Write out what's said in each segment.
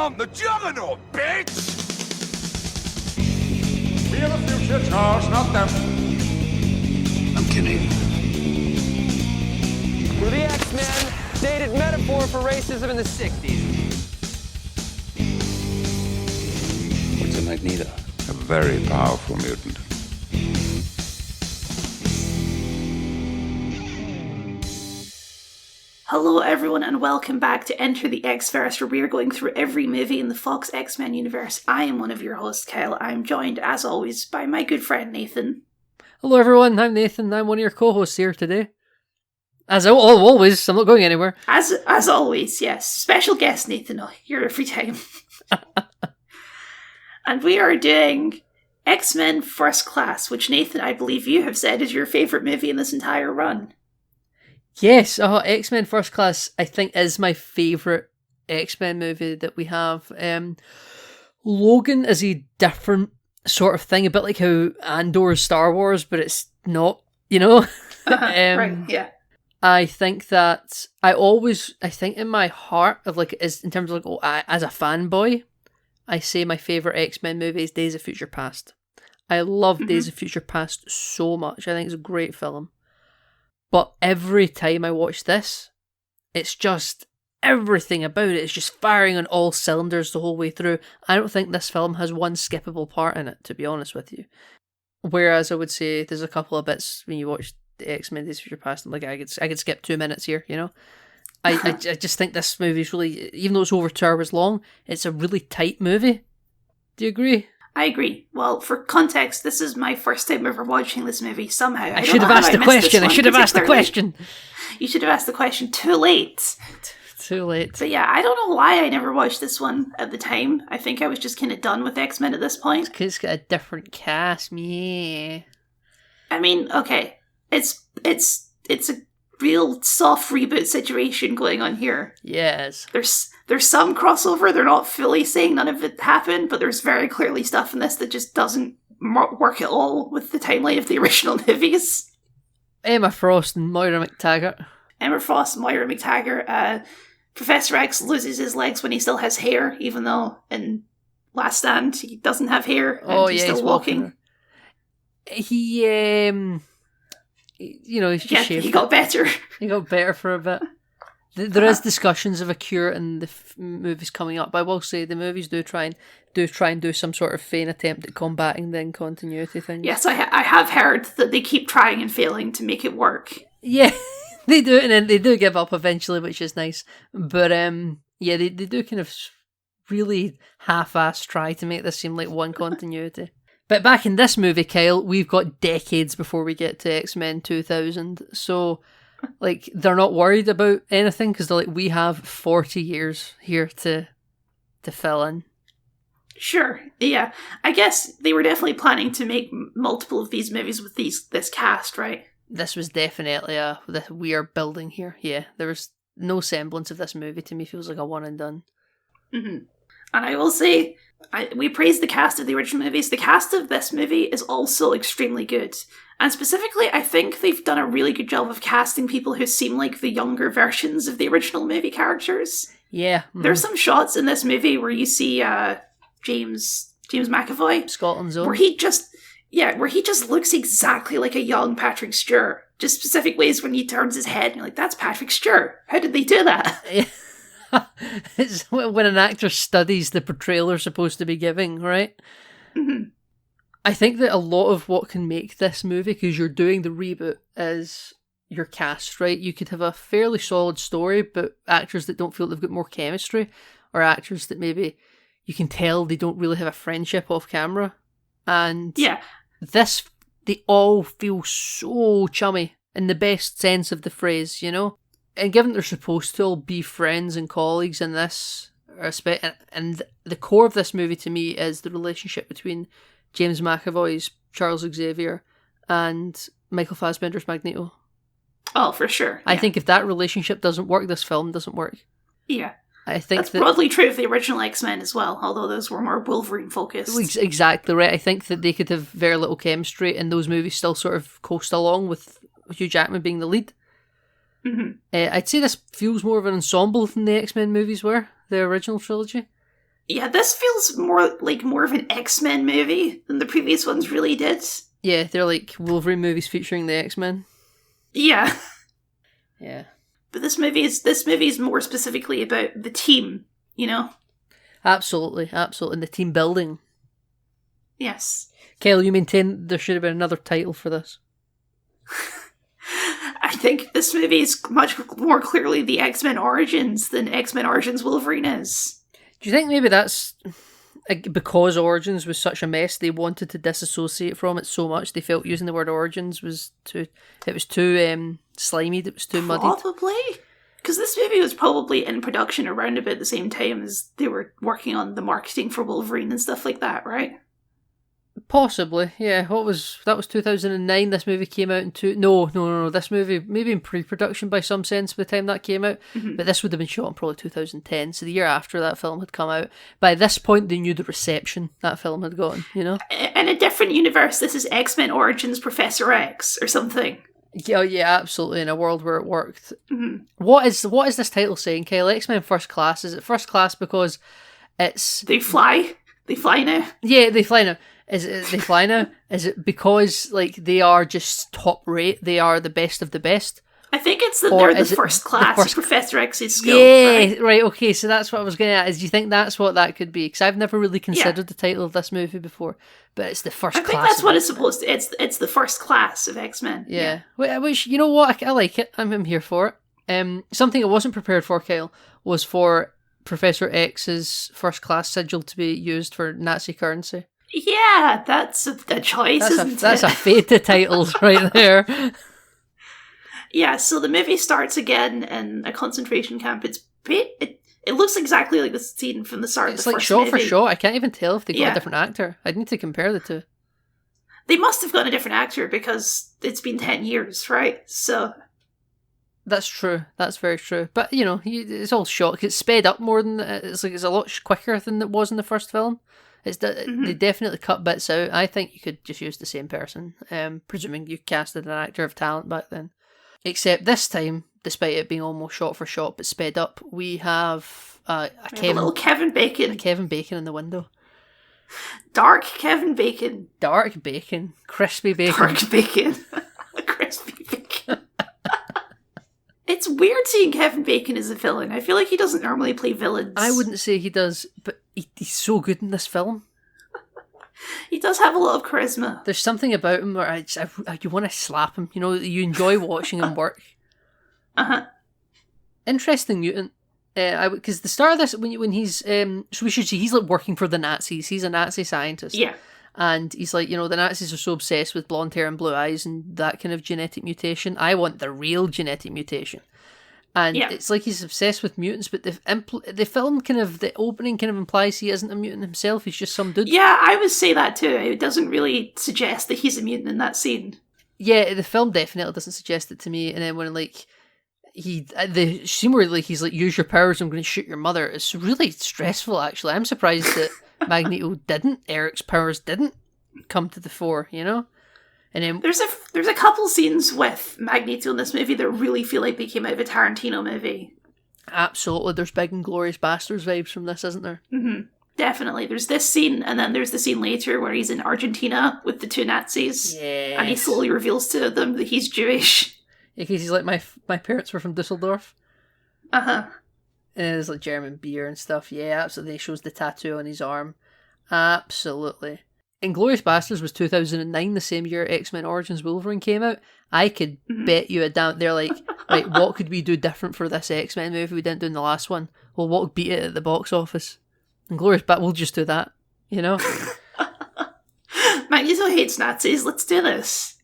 I'm the Juggernaut, bitch! We are the future, Charles, not them. I'm kidding. We're the X-Men, dated metaphor for racism in the 60s. What's a Magneto? A very powerful mutant. Hello everyone and welcome back to Enter the X-Verse, where we are going through every movie in the Fox X-Men universe. I am one of your hosts, Kyle. I'm joined, as always, by my good friend Nathan. Hello everyone, I'm Nathan. I'm one of your co-hosts here today. As always, I'm not going anywhere. As always, yes. Special guest Nathan, you're every time. And we are doing X-Men First Class, which Nathan, I believe you have said is your favourite movie in this entire run. Yes, X-Men First Class, I think, is my favourite X-Men movie that we have. Logan is a different sort of thing, a bit like how Andor is Star Wars, but it's not, you know? Right, yeah. I think that I think in my heart of like, is in terms of like, as a fanboy, I say my favourite X-Men movie is Days of Future Past. I love Days of Future Past so much. I think it's a great film. But every time I watch this, it's just everything about it. It's just firing on all cylinders the whole way through. I don't think this film has one skippable part in it, to be honest with you. Whereas I would say there's a couple of bits when you watch the X-Men Days of Future Past, I'm like, I could skip 2 minutes here, you know? I just think this movie's really, even though it's over 2 hours long, it's a really tight movie. Do you agree? I agree. Well, for context, this is my first time ever watching this movie somehow. I should have asked the question. I should have asked the question. You should have asked the question too late. Too late. But yeah, I don't know why I never watched this one at the time. I think I was just kind of done with X-Men at this point. Because it's got a different cast, yeah. I mean, okay, it's a real soft reboot situation going on here. Yes. There's some crossover. They're not fully saying none of it happened, but there's very clearly stuff in this that just doesn't work at all with the timeline of the original movies. Emma Frost and Moira McTaggart. Emma Frost and Moira McTaggart. Professor X loses his legs when he still has hair, even though in Last Stand he doesn't have hair and he's still walking. He, you know, he's just shaved. He got better. He got better for a bit. There is discussions of a cure in the movies coming up, but I will say the movies do try and do some sort of vain attempt at combating the incontinuity thing. Yes, I have heard that they keep trying and failing to make it work. Yeah, they do, and then they do give up eventually, which is nice. But yeah, they do kind of really half-assed try to make this seem like one continuity. But back in this movie, Kyle, we've got decades before we get to X-Men 2000, so like they're not worried about anything because they're like, we have 40 years here to fill in. Sure, yeah. I guess they were definitely planning to make multiple of these movies with this cast, right? This was definitely we are building here. Yeah, there was no semblance of this movie to me. Feels like a one and done. Mm-hmm. And I will say, we praise the cast of the original movies. The cast of this movie is also extremely good. And specifically, I think they've done a really good job of casting people who seem like the younger versions of the original movie characters. Yeah. There's some shots in this movie where you see James McAvoy. Scotland's own. Where he just looks exactly like a young Patrick Stewart. Just specific ways when he turns his head and you're like, that's Patrick Stewart. How did they do that? It's when an actor studies the portrayal they're supposed to be giving, right? Mm-hmm. I think that a lot of what can make this movie, because you're doing the reboot, is your cast, right? You could have a fairly solid story, but actors that don't feel they've got more chemistry, or actors that maybe you can tell they don't really have a friendship off camera. And yeah, they all feel so chummy in the best sense of the phrase, you know? And given they're supposed to all be friends and colleagues in this, and the core of this movie to me is the relationship between James McAvoy's Charles Xavier and Michael Fassbender's Magneto. Oh, for sure. I think if that relationship doesn't work, this film doesn't work. Yeah. I think that's broadly true of the original X-Men as well, although those were more Wolverine focused. Exactly right. I think that they could have very little chemistry and those movies still sort of coast along with Hugh Jackman being the lead. Mm-hmm. I'd say this feels more of an ensemble than the X-Men movies were, the original trilogy. Yeah, this feels more of an X-Men movie than the previous ones really did. Yeah, they're like Wolverine movies featuring the X-Men. Yeah. Yeah. But this movie is more specifically about the team, you know? Absolutely. And the team building. Yes. Kyle, you maintain there should have been another title for this? I think this movie is much more clearly the X-Men Origins than X-Men Origins Wolverine is. Do you think maybe that's because Origins was such a mess, they wanted to disassociate from it so much, they felt using the word Origins was too slimied, it was too muddied? Probably. Because this movie was probably in production around about the same time as they were working on the marketing for Wolverine and stuff like that, right? Possibly, yeah. That was 2009. This movie came out in No. This movie maybe in pre-production by some sense by the time that came out, but this would have been shot in probably 2010. So the year after that film had come out. By this point, they knew the reception that film had gotten. You know, in a different universe, this is X-Men Origins Professor X or something. Yeah, absolutely. In a world where it worked. Mm-hmm. What is this title saying, Kyle? X-Men First Class. Is it First Class because it's they fly? They fly now. Yeah, they fly now. Is it they fly now? Is it because like they are just top rate? They are the best of the best. I think it's that they're the first class. Professor X's school. Yeah, right. Okay, so that's what I was going at. Is do you think that's what that could be? Because I've never really considered the title of this movie before, but it's the first class. I think that's what it's supposed to. It's the first class of X-Men. Yeah. Which you know what? I like it. I'm here for it. Something I wasn't prepared for, Kyle, was for Professor X's first class sigil to be used for Nazi currency. Yeah, that's a choice, isn't it? That's a fate to titles right there. Yeah, so the movie starts again in a concentration camp. It looks exactly like the scene from the start of the first movie. It's like shot for shot. I can't even tell if they got a different actor. I'd need to compare the two. They must have got a different actor because it's been 10 years, right? So... That's true. That's very true. But, you know, it's all shot. It's sped up more than... It's a lot quicker than it was in the first film. They definitely cut bits out. I think you could just use the same person, presuming you casted an actor of talent back then. Except this time, despite it being almost shot for shot but sped up, we have a little Kevin Bacon. A Kevin Bacon in the window. Dark Kevin Bacon. Dark bacon. Crispy bacon. Dark bacon. Crispy bacon. It's weird seeing Kevin Bacon as a villain. I feel like he doesn't normally play villains. I wouldn't say he does, but he's so good in this film. He does have a lot of charisma. There's something about him where you want to slap him. You know, you enjoy watching him work. Interesting mutant. Because the start of this, when he's so we should see he's like working for the Nazis. He's a Nazi scientist. Yeah. And he's like, you know, the Nazis are so obsessed with blonde hair and blue eyes and that kind of genetic mutation. I want the real genetic mutation. And it's like he's obsessed with mutants, but the film the opening kind of implies he isn't a mutant himself. He's just some dude. Yeah, I would say that too. It doesn't really suggest that he's a mutant in that scene. Yeah, the film definitely doesn't suggest it to me. And then when like the scene where like he's like, use your powers, I'm going to shoot your mother. It's really stressful. Actually, I'm surprised that Magneto Eric's powers didn't come to the fore. You know. And then there's a couple scenes with Magneto in this movie that really feel like they came out of a Tarantino movie. Absolutely, there's big Inglourious Basterds vibes from this, isn't there? Mm-hmm. Definitely. There's this scene, and then there's the scene later where he's in Argentina with the two Nazis, and he slowly reveals to them that he's Jewish. Yeah, because he's like, my parents were from Dusseldorf. And there's like German beer and stuff. Yeah, absolutely. He shows the tattoo on his arm. Absolutely. Inglourious Basterds was 2009, the same year X-Men Origins Wolverine came out. I could bet you they're like, right, what could we do different for this X-Men movie we didn't do in the last one? Well, what would beat it at the box office? We'll just do that, you know? Magneto hates Nazis, let's do this.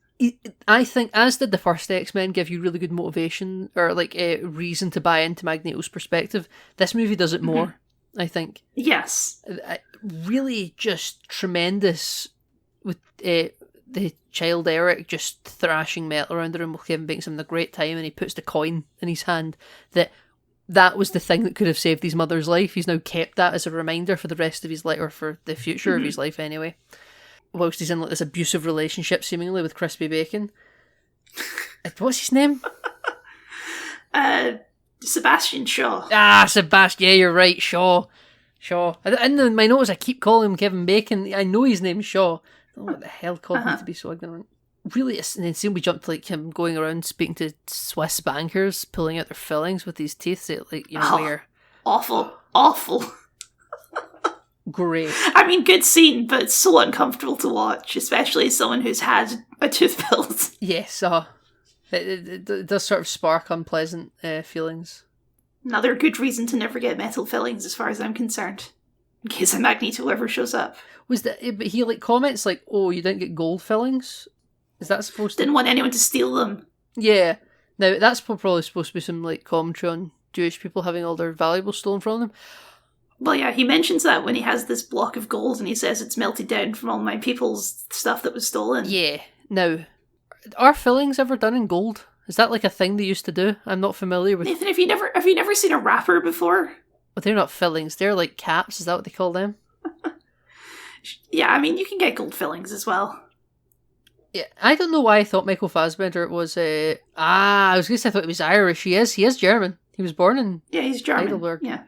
I think, as did the first X-Men, give you really good motivation, or like a reason to buy into Magneto's perspective. This movie does it more. I think. Yes. Really just tremendous with the child Eric just thrashing metal around the room while Kevin Bacon's having a great time, and he puts the coin in his hand. That was the thing that could have saved his mother's life. He's now kept that as a reminder for the rest of his life, or for the future of his life anyway. Whilst he's in like this abusive relationship seemingly with Crispy Bacon. What's his name? Sebastian Shaw. Sebastian. Yeah, you're right, Shaw. Shaw. And in my notes, I keep calling him Kevin Bacon. I know his name's Shaw. I don't know what the hell caused me to be so ignorant. Really, and then soon we jumped to like him going around speaking to Swiss bankers, pulling out their fillings with these teeth. So, like, you know, where Awful. great. I mean, good scene, but it's so uncomfortable to watch, especially as someone who's had a tooth pulled. Yes, it does sort of spark unpleasant feelings. Another good reason to never get metal fillings, as far as I'm concerned. In case a Magneto ever shows up. Was that? But he like comments like, "Oh, you didn't get gold fillings." Is that supposed to? Didn't want anyone to steal them. Yeah. Now that's probably supposed to be some like commentary on Jewish people having all their valuables stolen from them. Well, yeah, he mentions that when he has this block of gold and he says it's melted down from all my people's stuff that was stolen. Yeah. Now, are fillings ever done in gold? Is that like a thing they used to do? I'm not familiar with. Nathan, have you never seen a rapper before? Well, they're not fillings. They're like caps. Is that what they call them? Yeah, I mean, you can get gold fillings as well. Yeah, I don't know why I thought Michael Fassbender was I was going to say I thought he was Irish. He is German. He was born in He's German. Heidelberg. Yeah.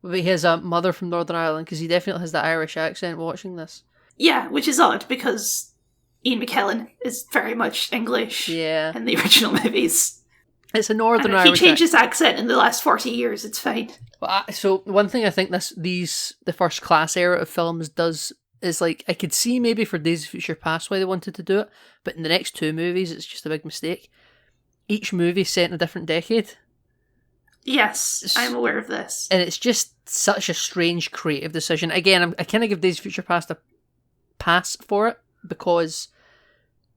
But he has a mother from Northern Ireland because he definitely has that Irish accent watching this. Yeah, which is odd because Ian McKellen is very much English Yeah. in the original movies. It's a Northern And if Irish he changed his accent in the last 40 years, it's fine. Well, so one thing I think the first class era of films does is like I could see maybe for Days of Future Past why they wanted to do it, but in the next two movies it's just a big mistake. Each movie set in a different decade. Yes, I'm aware of this. And it's just such a strange creative decision. Again, I kind of give Days of Future Past a pass for it because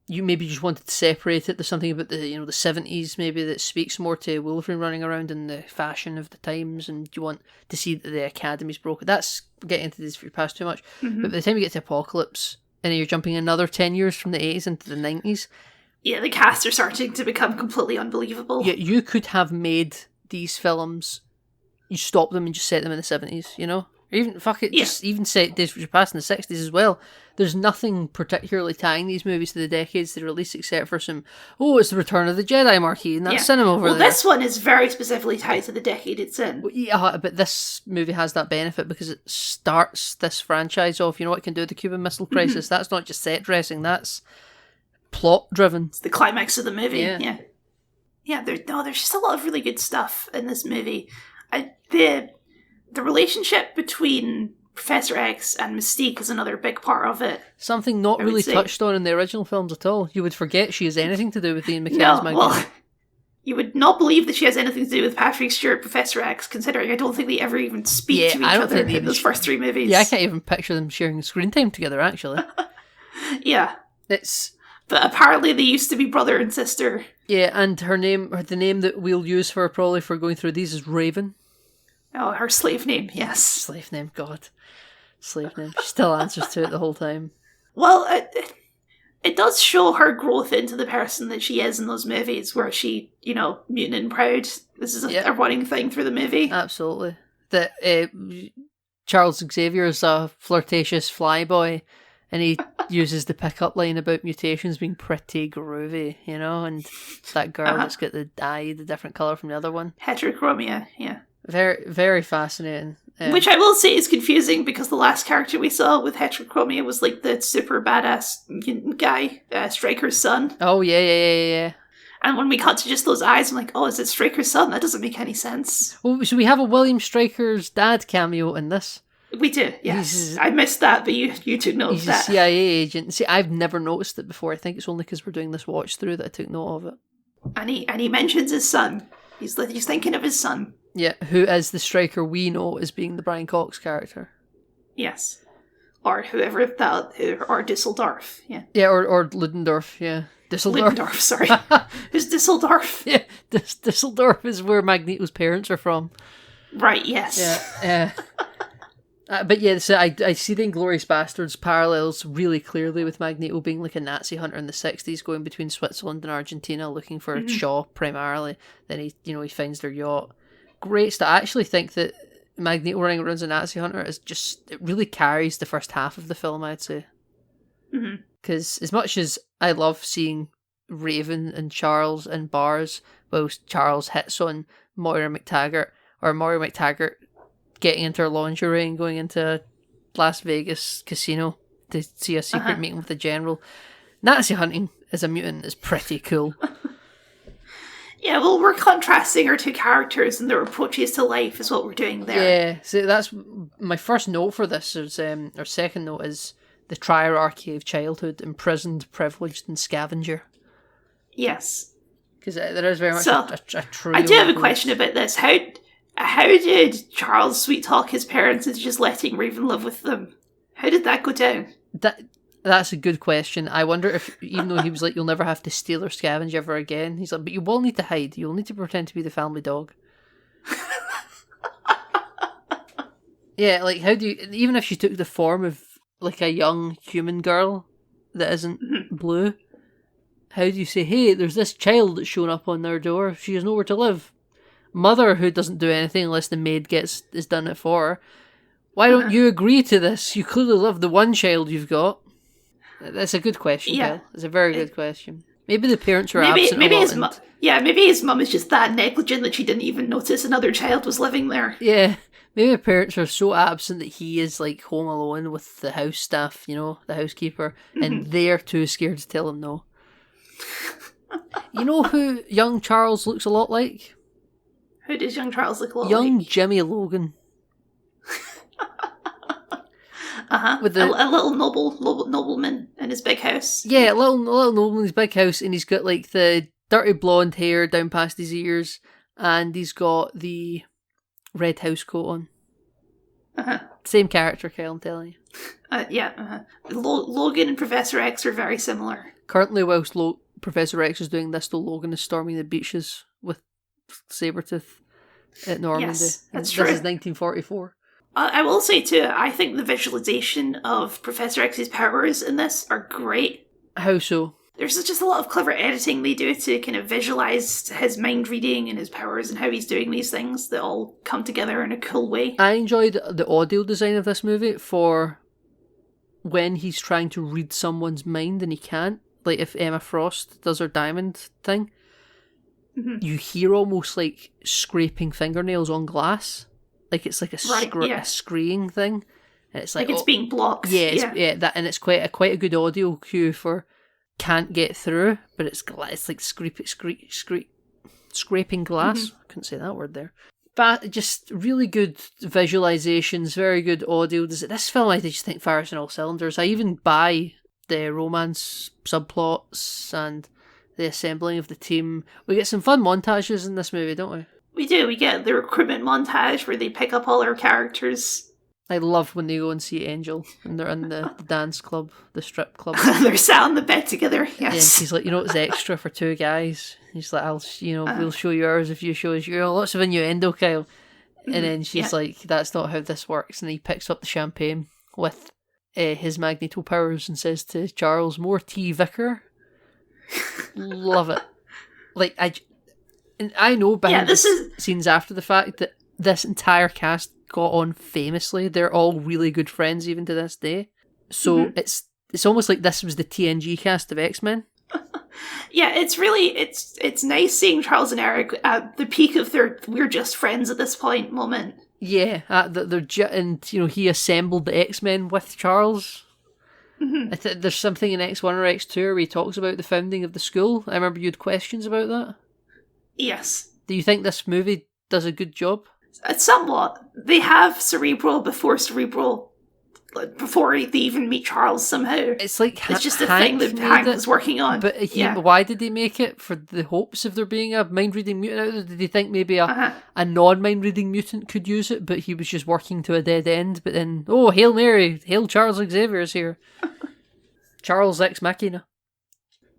you maybe just wanted to separate it. There's something about the 70s maybe that speaks more to Wolverine running around in the fashion of the times, and you want to see that the Academy's broken. That's getting into Days of Future Past too much. Mm-hmm. But by the time you get to Apocalypse and you're jumping another 10 years from the 80s into the 90s. Yeah, the cast are starting to become completely unbelievable. Yeah, you could have made these films, you stop them and just set them in the 70s, you know? Or even, just even set Days of Future Past in the 60s as well. There's nothing particularly tying these movies to the decades they release except for some, it's the Return of the Jedi marquee and that cinema over there. Well, this one is very specifically tied to the decade it's in. Yeah, but this movie has that benefit because it starts this franchise off, you know what it can do with the Cuban Missile Crisis? That's not just set dressing, that's plot driven. It's the climax of the movie, yeah. Yeah, there's just a lot of really good stuff in this movie. The relationship between Professor X and Mystique is another big part of it. Something not really touched on in the original films at all. You would forget she has anything to do with Ian McKellen's Magneto. Well, you would not believe that she has anything to do with Patrick Stewart, Professor X, considering I don't think they ever even speak to each other in those first three movies. Yeah, I can't even picture them sharing screen time together, actually. Yeah. But apparently they used to be brother and sister. Yeah, and the name that we'll use for her probably for going through these is Raven. Oh, her slave name, yes. Slave name, God. Slave name. She still answers to it the whole time. Well, it does show her growth into the person that she is in those movies where she, mutant and proud. This is a running thing through the movie. Absolutely. That Charles Xavier is a flirtatious flyboy and he uses the pickup line about mutations being pretty groovy, and that girl that's got the eye, the different colour from the other one. Heterochromia, yeah. Very, very fascinating. Which I will say is confusing because the last character we saw with heterochromia was like the super badass mutant guy, Stryker's son. Oh, yeah. And when we cut to just those eyes, I'm like, oh, is it Stryker's son? That doesn't make any sense. Well, so we have a William Stryker's dad cameo in this. We do, yes. I missed that, but you took note of that. He's a CIA agent. See, I've never noticed it before. I think it's only because we're doing this watch through that I took note of it. And he mentions his son. He's thinking of his son. Yeah, who is the Stryker we know as being the Brian Cox character. Yes. Or whoever that, or Dusseldorf, yeah. Yeah, or Ludendorff, yeah. Ludendorff, sorry. Who's Dusseldorf? Yeah, Dusseldorf is where Magneto's parents are from. Right, yes. Yeah. But yeah, so I see the Inglourious Bastards parallels really clearly with Magneto being like a Nazi hunter in the 60s, going between Switzerland and Argentina looking for Shaw primarily. Then he finds their yacht. Great stuff. I actually think that Magneto running around as a Nazi hunter it really carries the first half of the film, I'd say. Because as much as I love seeing Raven and Charles in bars, whilst Charles hits on Moira McTaggart, or Moira McTaggart getting into her lingerie and going into a Las Vegas casino to see a secret meeting with the general. Nazi hunting as a mutant is pretty cool. Yeah, well, we're contrasting our two characters and their approaches to life is what we're doing there. Yeah, so that's my first note for this. Is our second note is the triarchy of childhood: imprisoned, privileged, and scavenger. Yes. Because there is very much So, a trio. I do have a of question about this. How did Charles sweet talk his parents into just letting Raven live with them? How did that go down? That's a good question. I wonder if, even though he was like, you'll never have to steal or scavenge ever again, he's like, but you will need to hide. You'll need to pretend to be the family dog. Yeah, like, how do you, even if she took the form of, like, a young human girl that isn't blue, how do you say, hey, there's this child that's shown up on their door. She has nowhere to live. Mother, who doesn't do anything unless the maid is done it for her. Why don't you agree to this? You clearly love the one child you've got. That's a good question, Yeah. Bill. It's a very good question. Maybe the parents were absent Maybe a lot. his mum. Yeah, maybe his mum is just that negligent that she didn't even notice another child was living there. Yeah, maybe the parents are so absent that he is like home alone with the house staff, you know, the housekeeper, and they're too scared to tell him no. You know who young Charles looks a lot like? Who does young Charles look like? Young Jimmy Logan. With a little nobleman in his big house. Yeah, a little nobleman in his big house, and he's got like the dirty blonde hair down past his ears, and he's got the red house coat on. Same character, Kyle, I'm telling you. Logan and Professor X are very similar. Currently, whilst Professor X is doing this, though, Logan is storming the beaches with Sabretooth at Normandy. Yes, that's This true. is 1944. I will say too, I think the visualization of Professor X's powers in this are great. How so? There's just a lot of clever editing they do to kind of visualize his mind reading and his powers and how he's doing these things that all come together in a cool way. I enjoyed the audio design of this movie for when he's trying to read someone's mind and he can't. Like if Emma Frost does her diamond thing, you hear almost like scraping fingernails on glass. Like it's like a screeing thing. And it's like it's being blocked. That, and it's quite a good audio cue for can't get through, but it's like scraping glass. I couldn't say that word there. But just really good visualizations, very good audio. This film, I just think fires on all cylinders. I even buy the romance subplots and the assembling of the team. We get some fun montages in this movie, don't we? We do. We get the recruitment montage where they pick up all our characters. I love when they go and see Angel and they're in the dance club, the strip club. They're sat on the bed together. Yes. Yeah, and she's like, it's extra for two guys. He's like, we'll show you ours if you show us yours. Lots of innuendo, Kyle. And then she's like, that's not how this works. And he picks up the champagne with his magneto powers and says to Charles, more tea, Vicar. Love it. Like, I know behind the scenes after the fact that this entire cast got on famously. They're all really good friends even to this day. So it's almost like this was the TNG cast of X-Men. Yeah, it's really it's nice seeing Charles and Eric at the peak of their we're just friends at this point moment. Yeah, he assembled the X-Men with Charles. There's something in X1 or X2 where he talks about the founding of the school. I remember you had questions about that. Yes. Do you think this movie does a good job? Somewhat. They have Cerebral before they even meet Charles somehow. It's like it's just a Hank thing that Hank was working on. But why did he make it? For the hopes of there being a mind-reading mutant out there? Did he think maybe a non-mind-reading mutant could use it, but he was just working to a dead end? But then, Hail Mary, Hail Charles Xavier's here. Charles Ex Machina.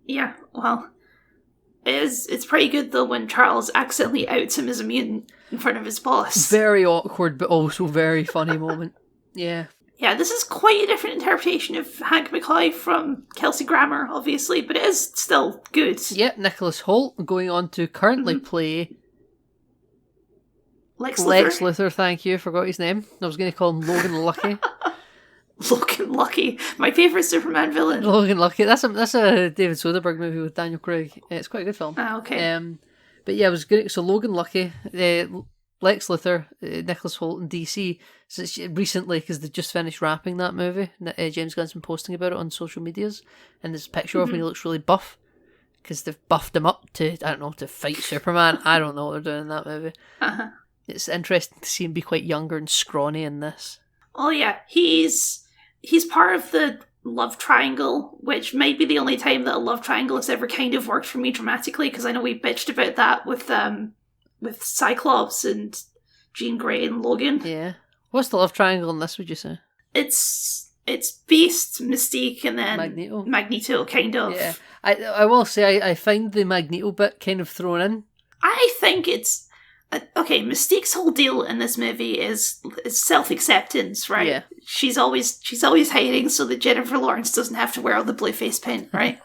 Yeah, well, it's pretty good though when Charles accidentally outs him as a mutant in front of his boss. Very awkward, but also very funny moment. Yeah. Yeah, this is quite a different interpretation of Hank McCoy from Kelsey Grammer, obviously, but it is still good. Yep, Nicholas Hoult going on to currently play Lex Luthor, thank you, forgot his name. I was going to call him Logan Lucky. Logan Lucky, my favourite Superman villain. Logan Lucky, that's a David Soderbergh movie with Daniel Craig. It's quite a good film. Okay. But yeah, it was good. So Logan Lucky, Lex Luthor, Nicholas Hoult in DC, recently, because they just finished wrapping that movie, James Gunn's been posting about it on social medias, and there's a picture of him, he looks really buff, because they've buffed him up to, I don't know, to fight Superman. I don't know what they're doing in that movie. It's interesting to see him be quite younger and scrawny in this. Oh yeah, he's part of the love triangle, which might be the only time that a love triangle has ever kind of worked for me dramatically, because I know we bitched about that with Cyclops and Jean Grey and Logan. Yeah. What's the love triangle in this, would you say? It's Beast, Mystique, and then Magneto, kind of. Yeah. I will say, I find the Magneto bit kind of thrown in. I think it's... Okay, Mystique's whole deal in this movie is self-acceptance, right? Yeah. She's always hiding so that Jennifer Lawrence doesn't have to wear all the blue face paint, right?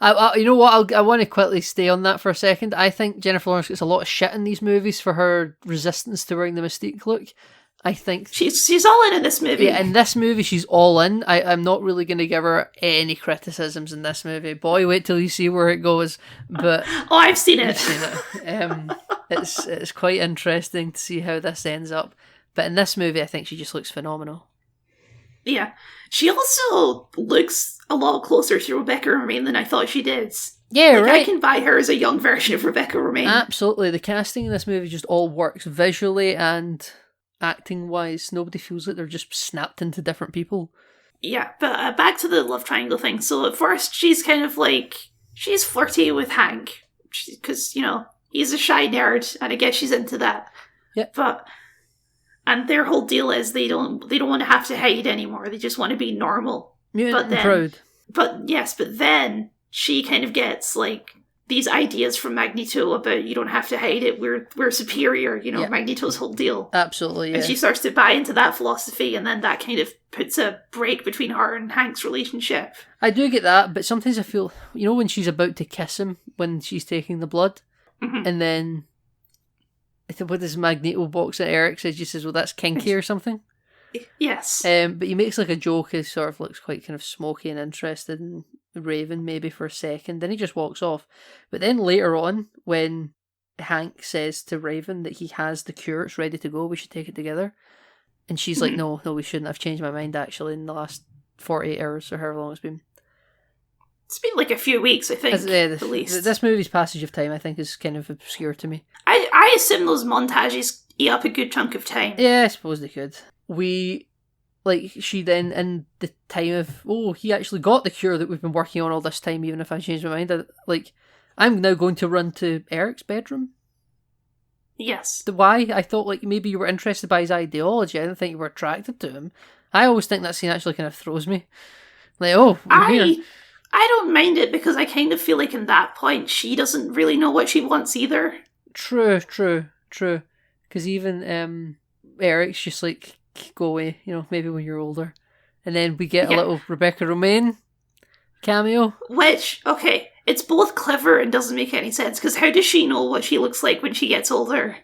You know what? I want to quickly stay on that for a second. I think Jennifer Lawrence gets a lot of shit in these movies for her resistance to wearing the Mystique look. I think she's all in this movie. Yeah, in this movie she's all in. I'm not really going to give her any criticisms in this movie. Boy, wait till you see where it goes. But I've seen it. You've seen it. It's quite interesting to see how this ends up. But in this movie, I think she just looks phenomenal. Yeah, she also looks a lot closer to Rebecca Romijn than I thought she did. Yeah, right. I can buy her as a young version of Rebecca Romijn. Absolutely, the casting in this movie just all works visually and acting-wise. Nobody feels like they're just snapped into different people. Yeah, but back to the love triangle thing. So at first, she's kind of like, she's flirty with Hank, because, you know, he's a shy nerd, and I guess she's into that. Yeah. And their whole deal is they don't want to have to hide anymore. They just want to be normal. Mutant and proud. But then she kind of gets like these ideas from Magneto about you don't have to hide it. We're superior, you know, Magneto's whole deal. Absolutely, yeah. And she starts to buy into that philosophy, and then that kind of puts a break between her and Hank's relationship. I do get that, but sometimes I feel, you know, when she's about to kiss him, when she's taking the blood, and then what does Magneto box at Eric says? He says, well, that's kinky or something. Yes. But he makes like a joke. He sort of looks quite kind of smoky and interested in Raven maybe for a second. Then he just walks off. But then later on, when Hank says to Raven that he has the cure, it's ready to go, we should take it together. And she's like, no, we shouldn't. I've changed my mind actually in the last 48 hours or however long it's been. It's been like a few weeks, I think, at least. This movie's passage of time, I think, is kind of obscure to me. I assume those montages eat up a good chunk of time. Yeah, I suppose they could. She then, in the time of, he actually got the cure that we've been working on all this time, even if I changed my mind. I'm now going to run to Eric's bedroom. Yes. Why? I thought, like, maybe you were interested by his ideology. I didn't think you were attracted to him. I always think that scene actually kind of throws me. Like, here. I don't mind it because I kind of feel like in that point she doesn't really know what she wants either. True. Because even Eric's just like, go away, you know, maybe when you're older. And then we get a little Rebecca Romijn cameo. Which, okay, it's both clever and doesn't make any sense, because how does she know what she looks like when she gets older?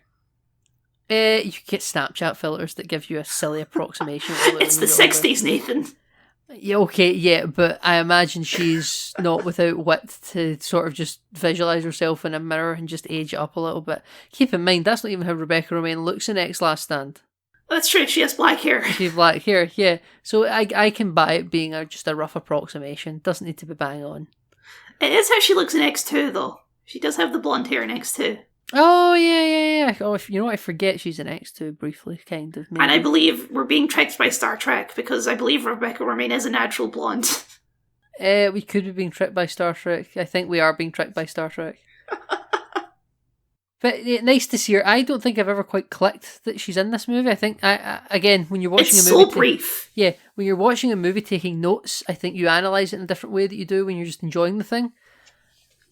You get Snapchat filters that give you a silly approximation. It's the 60s, Nathan. Yeah, okay, yeah, but I imagine she's not without wit to sort of just visualise herself in a mirror and just age it up a little bit. Keep in mind, that's not even how Rebecca Romijn looks in X Last Stand. That's true, she has black hair. She has black hair, yeah. So I can buy it being just a rough approximation. Doesn't need to be bang on. It is how she looks in X2, though. She does have the blonde hair in X2. Oh, yeah. Oh, you know what? I forget she's in X2 briefly, kind of. Maybe. And I believe we're being tricked by Star Trek, because I believe Rebecca Romijn is a natural blonde. We could be being tricked by Star Trek. I think we are being tricked by Star Trek. But nice to see her. I don't think I've ever quite clicked that she's in this movie. I think, again, when you're watching it's a movie... It's so brief. Yeah, when you're watching a movie taking notes, I think you analyse it in a different way that you do when you're just enjoying the thing.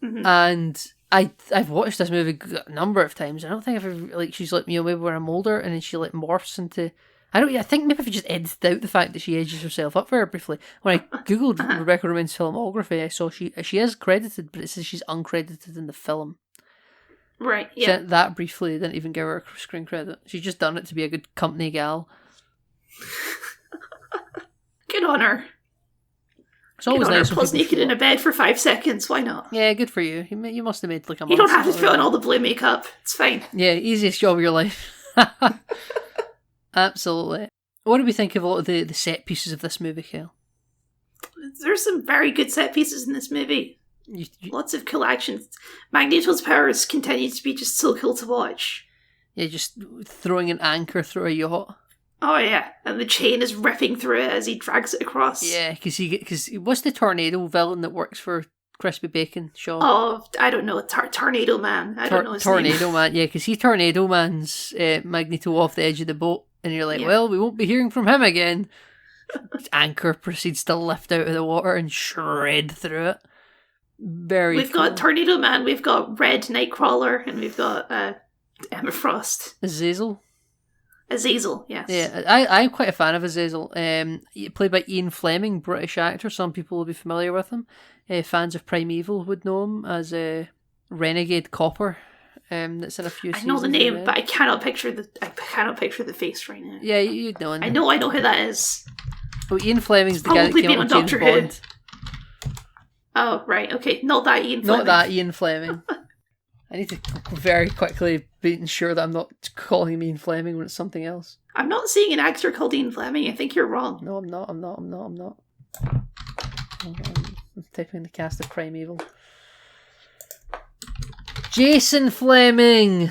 Mm-hmm. And I've watched this movie a number of times. I don't think I've ever, she's like, maybe when I'm older, and then she morphs into... I think maybe I've just edited out the fact that she ages herself up very briefly. When I googled Rebecca Romijn's filmography, I saw she is credited, but it says she's uncredited in the film. Right, yeah. So that briefly didn't even give her a screen credit. She's just done it to be a good company gal. Good on her. It's always Get on nice her when pose people naked in float. a bed for 5 seconds. Why not? Yeah, good for you. You must have made like a You don't have to month's put on salary. all the blue makeup. It's fine. Yeah, easiest job of your life. Absolutely. What do we think of a lot of the set pieces of this movie, Kel? There's some very good set pieces in this movie. You, Lots of cool actions. Magneto's powers continue to be just so cool to watch. yeah, just throwing an anchor through a yacht. Oh yeah, and the chain is ripping through it as he drags it across. Yeah, because what's the tornado villain that works for Crispy Bacon, Shaw? Oh, I don't know, Tornado Man. I don't know his Tornado name. Man, yeah, because he Tornado Man's Magneto off the edge of the boat, and you're like, Yeah. well, we won't be hearing from him again. Anchor proceeds to lift out of the water and shred through it. Very We've cool. got Tornado Man, we've got Red Nightcrawler, and we've got Emma Frost. Azazel. Azazel, yes. Yeah, I'm quite a fan of Azazel. Played by Ian Fleming, British actor. Some people will be familiar with him. Fans of Primeval would know him as a renegade copper. That's in a few. I know the seasons name, of but I cannot picture the face right now. yeah, you'd know him. I know who that is. Oh, Ian Fleming's the guy that Probably came been up on with James Doctor Who. Bond. Oh, right, okay. Not that Ian Fleming. Not that Ian Fleming. I need to very quickly be sure that I'm not calling him Ian Fleming when it's something else. I'm not seeing an actor called Ian Fleming. I think you're wrong. No, I'm not. I'm typing in the cast of Primeval. Jason Fleming!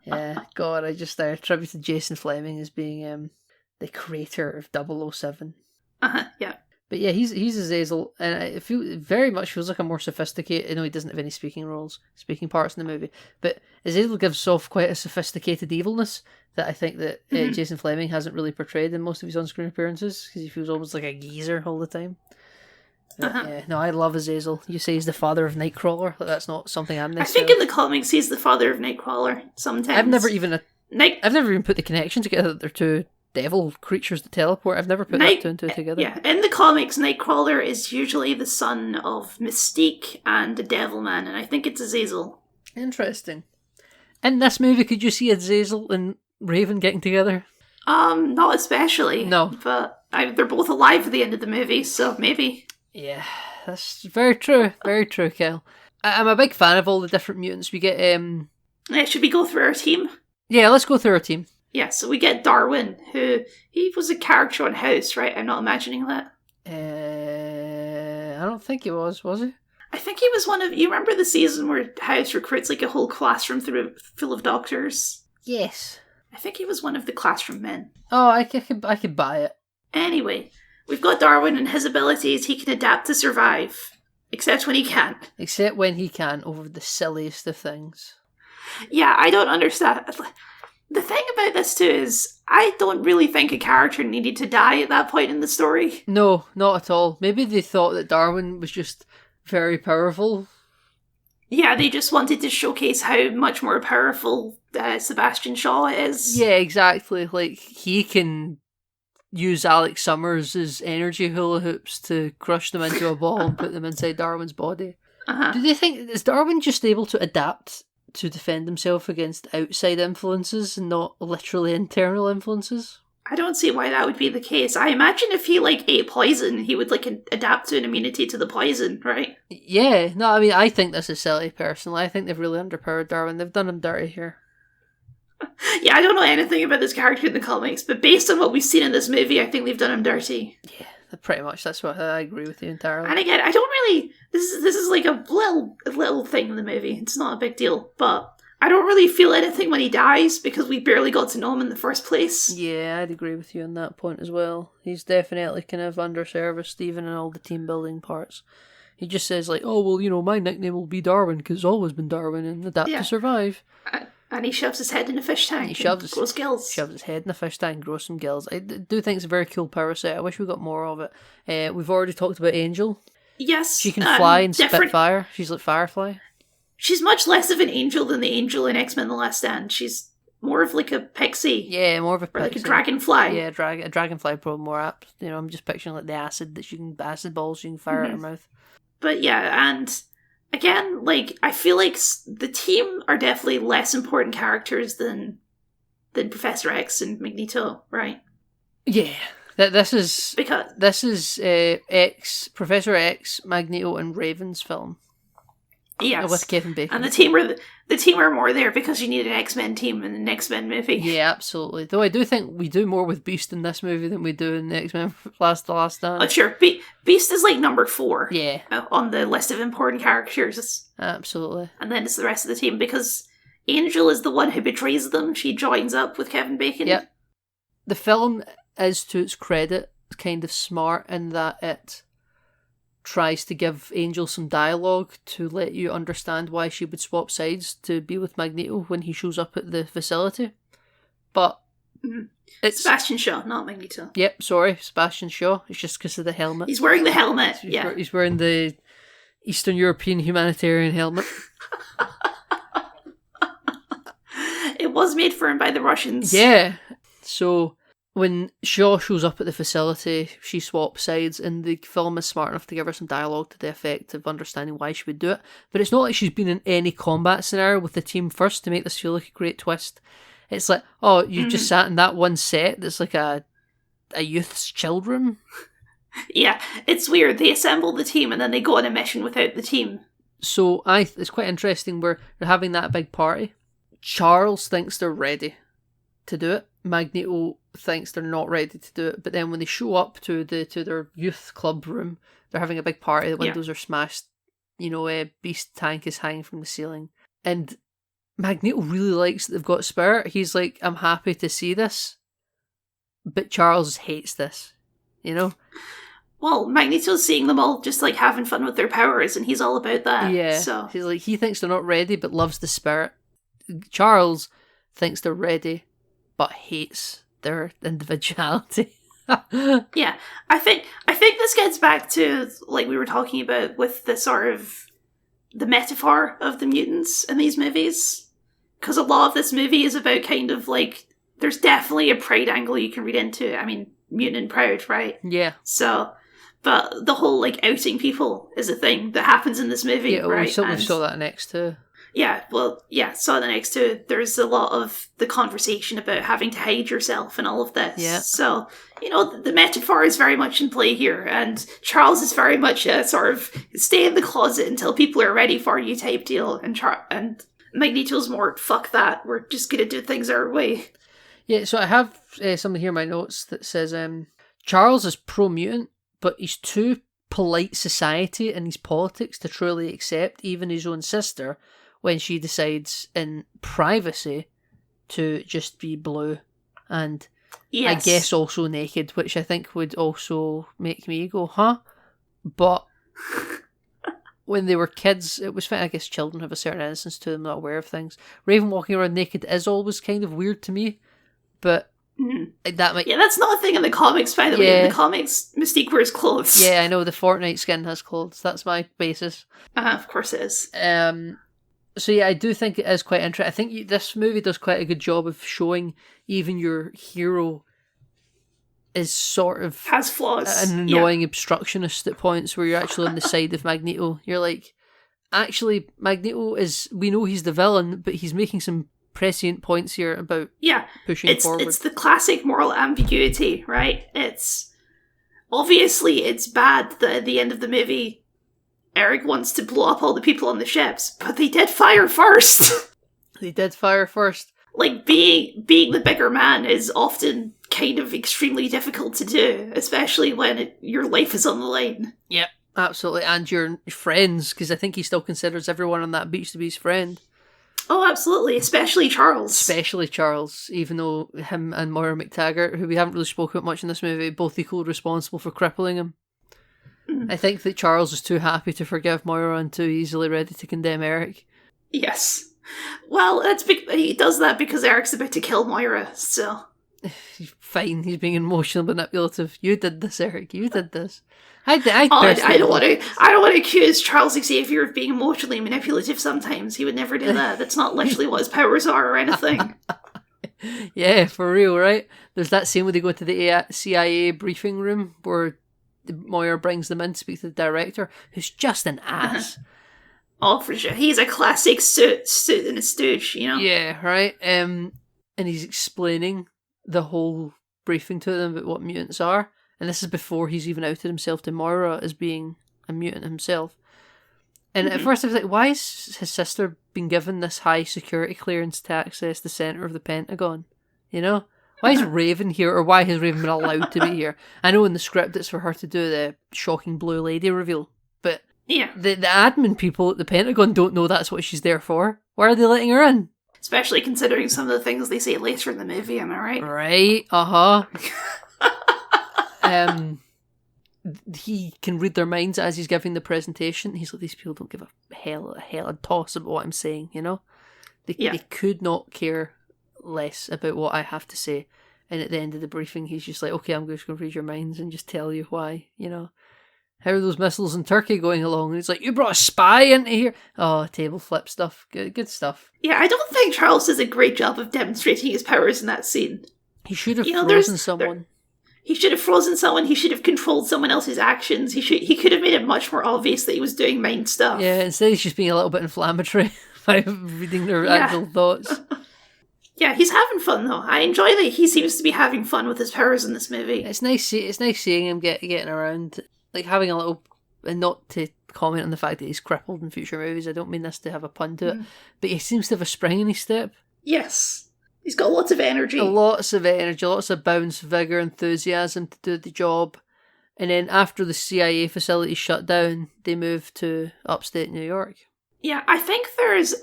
Yeah, God, I just attributed Jason Fleming as being the creator of 007. Yeah. But yeah, he's Azazel, and it very much feels like a more sophisticated. I know he doesn't have any speaking parts in the movie, but Azazel gives off quite a sophisticated evilness that I think that Jason Fleming hasn't really portrayed in most of his on-screen appearances, because he feels almost like a geezer all the time. But, yeah, no, I love Azazel. You say he's the father of Nightcrawler. That's not something I'm I necessarily. think in the comics he's the father of Nightcrawler sometimes. I've never even Night put the connection together that they're two devil creatures that teleport. I've never put that two and two together. Yeah, in the comics, Nightcrawler is usually the son of Mystique and the Devilman, and I think it's Azazel. Interesting. In this movie, could you see Azazel and Raven getting together? Not especially. No. But they're both alive at the end of the movie, so maybe. Yeah, that's very true. Very true, Kel. I'm a big fan of all the different mutants. We get, Should we go through our team? yeah, let's go through our team. Yeah, so we get Darwin, who, he was a character on House, right? I'm not imagining that. I don't think he was he? I think he was one of, you remember the season where House recruits like a whole classroom full of doctors? Yes. I think he was one of the classroom men. Oh, I could buy it. Anyway, we've got Darwin and his abilities. He can adapt to survive. Except when he can't. Except when he can, over the silliest of things. Yeah, I don't understand. The thing about this too is, I don't really think a character needed to die at that point in the story. No, not at all. Maybe they thought that Darwin was just very powerful. Yeah, they just wanted to showcase how much more powerful Sebastian Shaw is. Yeah, exactly. Like, he can use Alex Summers' energy hula hoops to crush them into a ball and put them inside Darwin's body. Do they think, is Darwin just able to adapt to defend himself against outside influences and not literally internal influences? I don't see why that would be the case. I imagine if he ate poison, he would adapt to an immunity to the poison, right? Yeah, no, I mean, I think this is silly personally. I think they've really underpowered Darwin. They've done him dirty here. Yeah, I don't know anything about this character in the comics, but based on what we've seen in this movie, I think they've done him dirty. Yeah, pretty much. That's what I agree with you entirely. And again, I don't really. This is like a little thing in the movie. It's not a big deal, but I don't really feel anything when he dies because we barely got to know him in the first place. Yeah, I'd agree with you on that point as well. He's definitely kind of underserviced, even in all the team building parts. He just says like, "Oh well, you know, my nickname will be Darwin because it's always been Darwin and adapt to survive." And he shoves his head in a fish tank. He shoves grows gills. his head in a fish tank, grows some gills. I do think it's a very cool power set. I wish we got more of it. We've already talked about Angel. Yes, She can fly and spit fire. She's like Firefly. She's much less of an angel than the angel in X-Men: The Last Stand. She's more of like a pixie. Yeah, more of a Or like a pixie. dragonfly. Yeah, a dragonfly probably more apt. You know, I'm just picturing like the acid balls she can fire out her mouth. But yeah, and again, I feel like the team are definitely less important characters than Professor X and Magneto, right? Yeah, Because This is Professor X, Magneto, and Raven's film yes, with Kevin Bacon. and the team were more there because you need an X-Men team in an X-Men movie. Yeah, absolutely. Though I do think we do more with Beast in this movie than we do in the X-Men Last Stand. Oh, sure. Beast is like number 4 Yeah, on the list of important characters. absolutely. And then it's the rest of the team because Angel is the one who betrays them. She joins up with Kevin Bacon. Yep. The film is, to its credit, kind of smart in that it tries to give Angel some dialogue to let you understand why she would swap sides to be with Magneto when he shows up at the facility. But it's... Sebastian Shaw, not Magneto. Yep, sorry, Sebastian Shaw. It's just because of the helmet. He's wearing the helmet. He's wearing the Eastern European humanitarian helmet. It was made for him by the Russians. Yeah. So when Shaw shows up at the facility, she swaps sides, and the film is smart enough to give her some dialogue to the effect of understanding why she would do it. But it's not like she's been in any combat scenario with the team first to make this feel like a great twist. It's like, oh, you just sat in that one set that's like a youth's child room. Yeah, it's weird. They assemble the team and then they go on a mission without the team. So it's quite interesting where they're having that big party. Charles thinks they're ready to do it. Magneto thinks they're not ready to do it, but then when they show up to their youth club room, they're having a big party. The windows are smashed. A beast tank is hanging from the ceiling, and Magneto really likes that they've got Spirit. He's like, I'm happy to see this, but Charles hates this. Well, Magneto's seeing them all just like having fun with their powers, and he's all about that. Yeah, so he's like, he thinks they're not ready, but loves the Spirit. Charles thinks they're ready, but hates their individuality. Yeah, I think this gets back to like we were talking about with the sort of the metaphor of the mutants in these movies, because a lot of this movie is about kind of like there's definitely a pride angle you can read into it. I mean, mutant and proud, right? Yeah. So, but the whole like outing people is a thing that happens in this movie, Yeah, right? we saw that next too. Yeah, well, yeah, so the next two, there's a lot of the conversation about having to hide yourself and all of this. Yeah. So, the metaphor is very much in play here, and Charles is very much a sort of stay in the closet until people are ready for you type deal, and Magneto's more, fuck that, we're just gonna do things our way. Yeah, so I have something here in my notes that says Charles is pro-mutant, but he's too polite society and his politics to truly accept even his own sister when she decides in privacy to just be blue and Yes. I guess also naked, which I think would also make me go, huh? But when they were kids, it was fine. I guess children have a certain innocence to them, not aware of things. Raven walking around naked is always kind of weird to me, but that might... Yeah, that's not a thing in the comics, by the way. In the comics, Mystique wears clothes. Yeah, I know, the Fortnite skin has clothes. That's my basis. Of course it is. So yeah, I do think it is quite interesting. I think this movie does quite a good job of showing even your hero is sort of... has flaws. An annoying obstructionist at points where you're actually on the side of Magneto. You're like, actually, Magneto is... We know he's the villain, but he's making some prescient points here about pushing forward. It's the classic moral ambiguity, right? It's... Obviously, it's bad that at the end of the movie... Eric wants to blow up all the people on the ships, but they did fire first. They did fire first. Like, being the bigger man is often kind of extremely difficult to do, especially when your life is on the line. Yep, absolutely. And your friends, because I think he still considers everyone on that beach to be his friend. Oh, absolutely. Especially Charles. Especially Charles, even though him and Moira McTaggart, who we haven't really spoken about much in this movie, both equally responsible for crippling him. I think that Charles is too happy to forgive Moira and too easily ready to condemn Eric. Yes. Well, he does that because Eric's about to kill Moira, so... Fine, he's being emotional manipulative. You did this, Eric. You did this. I don't want to accuse Charles Xavier of being emotionally manipulative sometimes. He would never do that. That's not literally what his powers are or anything. Yeah, for real, right? There's that scene where they go to the CIA briefing room where Moira brings them in to speak to the director, who's just an ass. Oh, for sure. He's a classic suit and a stooge, Yeah, right? And he's explaining the whole briefing to them about what mutants are. And this is before he's even outed himself to Moira as being a mutant himself. And at first I was like, why has his sister been given this high security clearance to access the centre of the Pentagon? You know? Why is Raven here, or why has Raven been allowed to be here? I know in the script it's for her to do the shocking blue lady reveal, but Yeah. the admin people at the Pentagon don't know that's what she's there for. Why are they letting her in? Especially considering some of the things they say later in the movie, am I right? Right, uh-huh. He can read their minds as he's giving the presentation. He's like, these people don't give a hell a toss about what I'm saying, you know? They could not care less about what I have to say. And at the end of the briefing, he's just like, okay, I'm just going to read your minds and just tell you why, you know? How are those missiles in Turkey going along? And he's like, you brought a spy into here? Oh, table flip stuff. Good stuff. Yeah, I don't think Charles does a great job of demonstrating his powers in that scene. He should have You know, frozen someone. He should have frozen someone. He should have controlled someone else's actions. He could have made it much more obvious that he was doing mind stuff. Yeah, instead he's just being a little bit inflammatory by reading their actual thoughts. Yeah, he's having fun though. I enjoy that he seems to be having fun with his powers in this movie. It's nice seeing him getting around, like having a little, and not to comment on the fact that he's crippled in future movies. I don't mean this to have a pun to it, but he seems to have a spring in his step. Yes. He's got lots of energy. Lots of energy, lots of bounce, vigour, enthusiasm to do the job. And then after the CIA facility shut down, they moved to upstate New York. Yeah, I think there's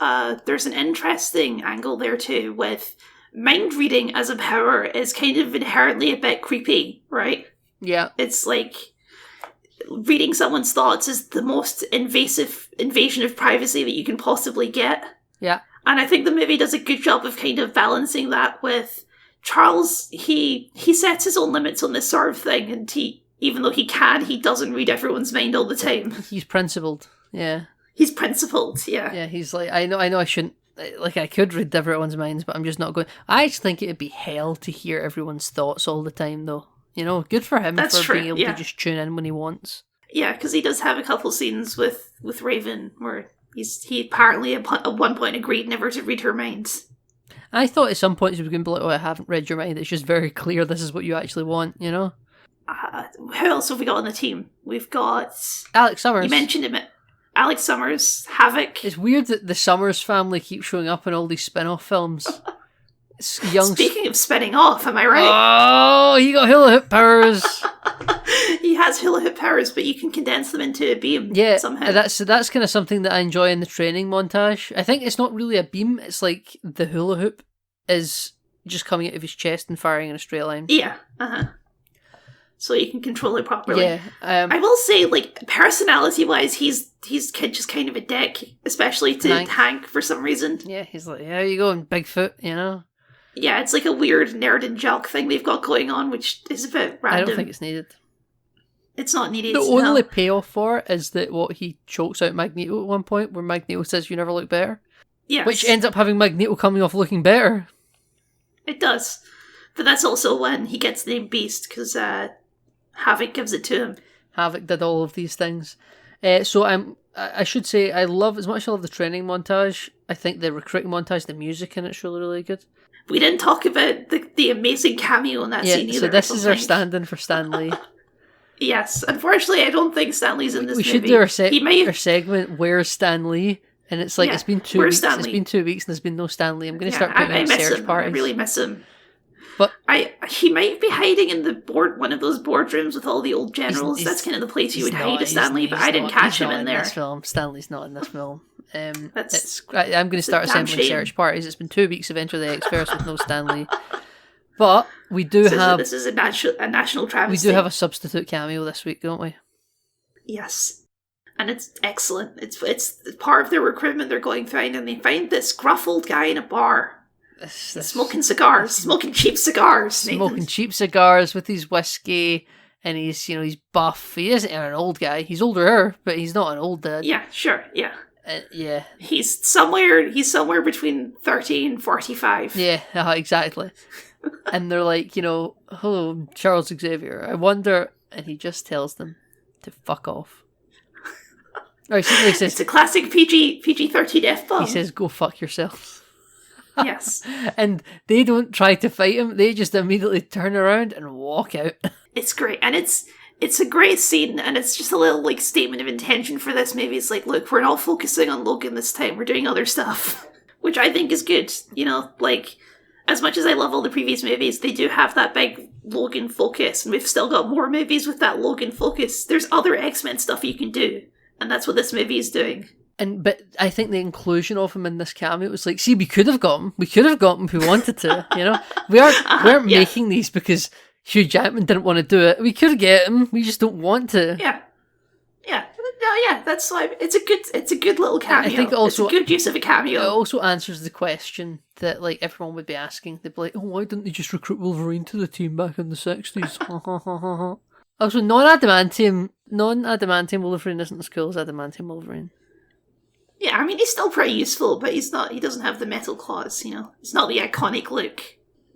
an interesting angle there too with mind reading as a power is kind of inherently a bit creepy, right? Yeah. It's like reading someone's thoughts is the most invasive invasion of privacy that you can possibly get. Yeah. And I think the movie does a good job of kind of balancing that with Charles. He sets his own limits on this sort of thing, and even though he doesn't read everyone's mind all the time. He's principled. Yeah. He's principled, yeah. Yeah, he's like, I know I shouldn't, like I could read everyone's minds, but I'm just not going. I just think it would be hell to hear everyone's thoughts all the time, though. You know, good for him That's for true, being able to just tune in when he wants. Yeah, because he does have a couple scenes with Raven where he apparently at one point agreed never to read her minds. I thought at some point he was going to be like, oh, I haven't read your mind. It's just very clear this is what you actually want, you know? Who else have we got on the team? We've got Alex Summers. You mentioned him. Alex Summers, Havoc. It's weird that the Summers family keeps showing up in all these spin-off films. Speaking of spinning off, am I right? Oh, he got hula hoop powers. He has hula hoop powers, but you can condense them into a beam somehow. That's kind of something that I enjoy in the training montage. I think it's not really a beam, it's like the hula hoop is just coming out of his chest and firing in a straight line. Yeah, so you can control it properly. Yeah, I will say, like, personality-wise, he's just kind of a dick, especially to Hank for some reason. Yeah, he's like, yeah, you going, Bigfoot, you know? Yeah, it's like a weird nerd and jock thing they've got going on, which is a bit random. I don't think it's needed. It's not needed. The only payoff for it is that what he chokes out Magneto at one point, where Magneto says, "You never look better." Yes. Which ends up having Magneto coming off looking better. It does. But that's also when he gets the name Beast, because Havoc gives it to him. Havoc did all of these things. So I should say, as much as I love the training montage, I think the recruiting montage, the music in it's really, really good. We didn't talk about the amazing cameo in that scene either. So this is our stand-in for Stan Lee. Yes. Unfortunately, I don't think Stan Lee's in this movie. We should do our segment, Where's Stan Lee? And it's like, it's been 2 weeks. It's been 2 weeks and there's been no Stan Lee. I'm going to start putting out search parties. I really miss him. But he might be hiding in one of those boardrooms with all the old generals. That's kind of the place you would hide a Stan Lee, but I didn't catch him in there. This film. Stan Lee's not in this film. I'm going to start assembling search parties. It's been 2 weeks of Enter the X-Verse with no Stan Lee. But we do have... This is a national travesty. We do have a substitute cameo this week, don't we? Yes. And it's excellent. It's part of their recruitment they're going through, and they find this gruff old guy in a bar. Smoking cigars. Smoking cheap cigars. Smoking cheap cigars with his whiskey, and he's buff. He isn't an old guy. He's older, but he's not an old dad. Yeah, sure, yeah. Yeah. He's somewhere between 30 and 45. Yeah, exactly. And they're like, hello, Charles Xavier. I wonder, and he just tells them to fuck off. Or he says, it's a classic PG-13 F-bomb. He says, go fuck yourselves. Yes. And they don't try to fight him. They just immediately turn around and walk out. It's great, and it's a great scene, and it's just a little like statement of intention for this movie. It's like, look, we're not focusing on Logan this time. We're doing other stuff, which I think is good. You know, like as much as I love all the previous movies, they do have that big Logan focus, and we've still got more movies with that Logan focus. There's other X-Men stuff you can do, and that's what this movie is doing. But I think the inclusion of him in this cameo was like, see, we could have got him. We could have got him if we wanted to. You know, we aren't making these because Hugh Jackman didn't want to do it. We could get him. We just don't want to. Yeah. No, yeah, that's like it's a good little cameo. I think also it's a good use of a cameo. It also answers the question that like everyone would be asking. They'd be like, "Oh, why didn't they just recruit Wolverine to the team back in the 60s?" Also, non-adamantium Wolverine isn't as cool as adamantium Wolverine. Yeah, I mean he's still pretty useful, but he's not. He doesn't have the metal claws. You know, it's not the iconic look.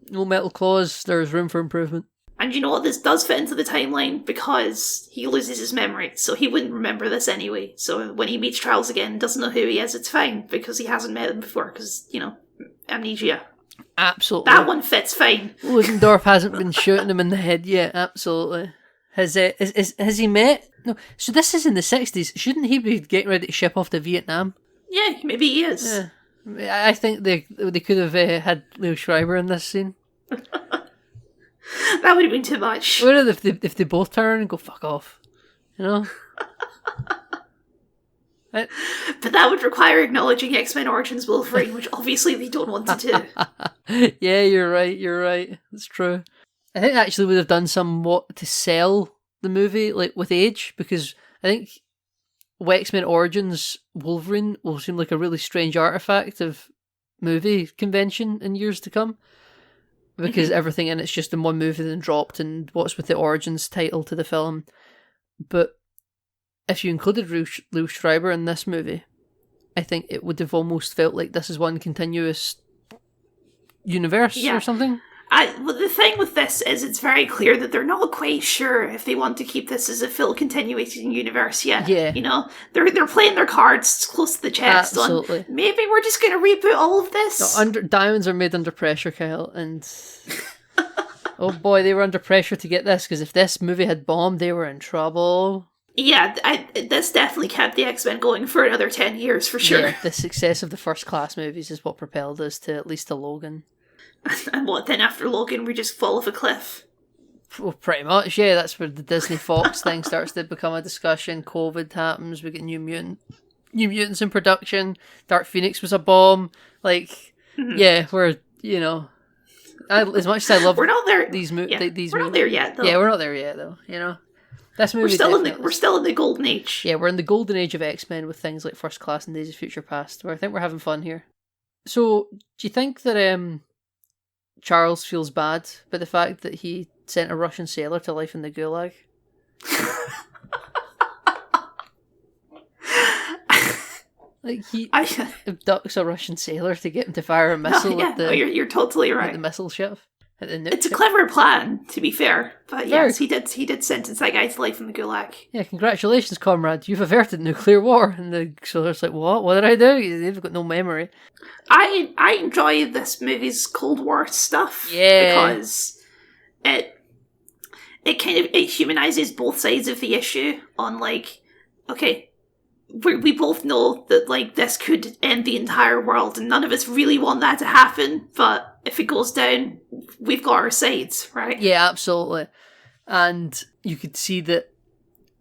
No metal claws. There's room for improvement. And you know what? This does fit into the timeline because he loses his memory, so he wouldn't remember this anyway. So when he meets Charles again and doesn't know who he is, it's fine because he hasn't met him before because, you know, amnesia. Absolutely. That one fits fine. Ludendorff hasn't been shooting him in the head yet, absolutely. Has he met? No. So this is in the 60s. Shouldn't he be getting ready to ship off to Vietnam? Yeah, maybe he is. Yeah. I think they could have had Leo Schreiber in this scene. That would have been too much. What if they both turn and go fuck off? You know? But that would require acknowledging X-Men Origins Wolverine, which obviously they don't want to do. Yeah, you're right. That's true. I think they actually would have done somewhat to sell the movie, like with age, because I think X-Men Origins Wolverine will seem like a really strange artifact of movie convention in years to come. Because everything in it's just in one movie then dropped, and what's with the Origins title to the film. But if you included Lou Schreiber in this movie, I think it would have almost felt like this is one continuous universe or something. Well, the thing with this is it's very clear that they're not quite sure if they want to keep this as a full continuing universe yet. Yeah. You know, they're playing their cards close to the chest. Absolutely. Maybe we're just going to reboot all of this. No, diamonds are made under pressure, Kyle, and oh boy, they were under pressure to get this, because if this movie had bombed, they were in trouble. Yeah, this definitely kept the X-Men going for another 10 years, for sure. Yeah, the success of the First Class movies is what propelled us to at least a Logan. And what, then after Logan, we just fall off a cliff? Well, pretty much, yeah. That's where the Disney Fox thing starts to become a discussion. COVID happens, we get New Mutants in production, Dark Phoenix was a bomb. Like, yeah, we're, you know... as much as I love we're not there. These we're movies... not there yet, though. Yeah, we're not there yet, though, you know? This movie we're still in the golden age. Yeah, we're in the golden age of X-Men with things like First Class and Days of Future Past, where I think we're having fun here. So, do you think that Charles feels bad by the fact that he sent a Russian sailor to life in the Gulag? Like, he abducts a Russian sailor to get him to fire a missile at the... you're totally right. At the missile ship. It's a clever plan, to be fair. But yes, he did sentence that guy to life in the Gulag. Yeah, congratulations, comrade. You've averted nuclear war. And the sailor's like, what? What did I do? They've got no memory. I enjoy this movie's Cold War stuff. Yeah. Because it humanizes both sides of the issue on, like, okay, we both know that, like, this could end the entire world, and none of us really want that to happen, but if it goes down, we've got our sides, right? Yeah, absolutely. And you could see that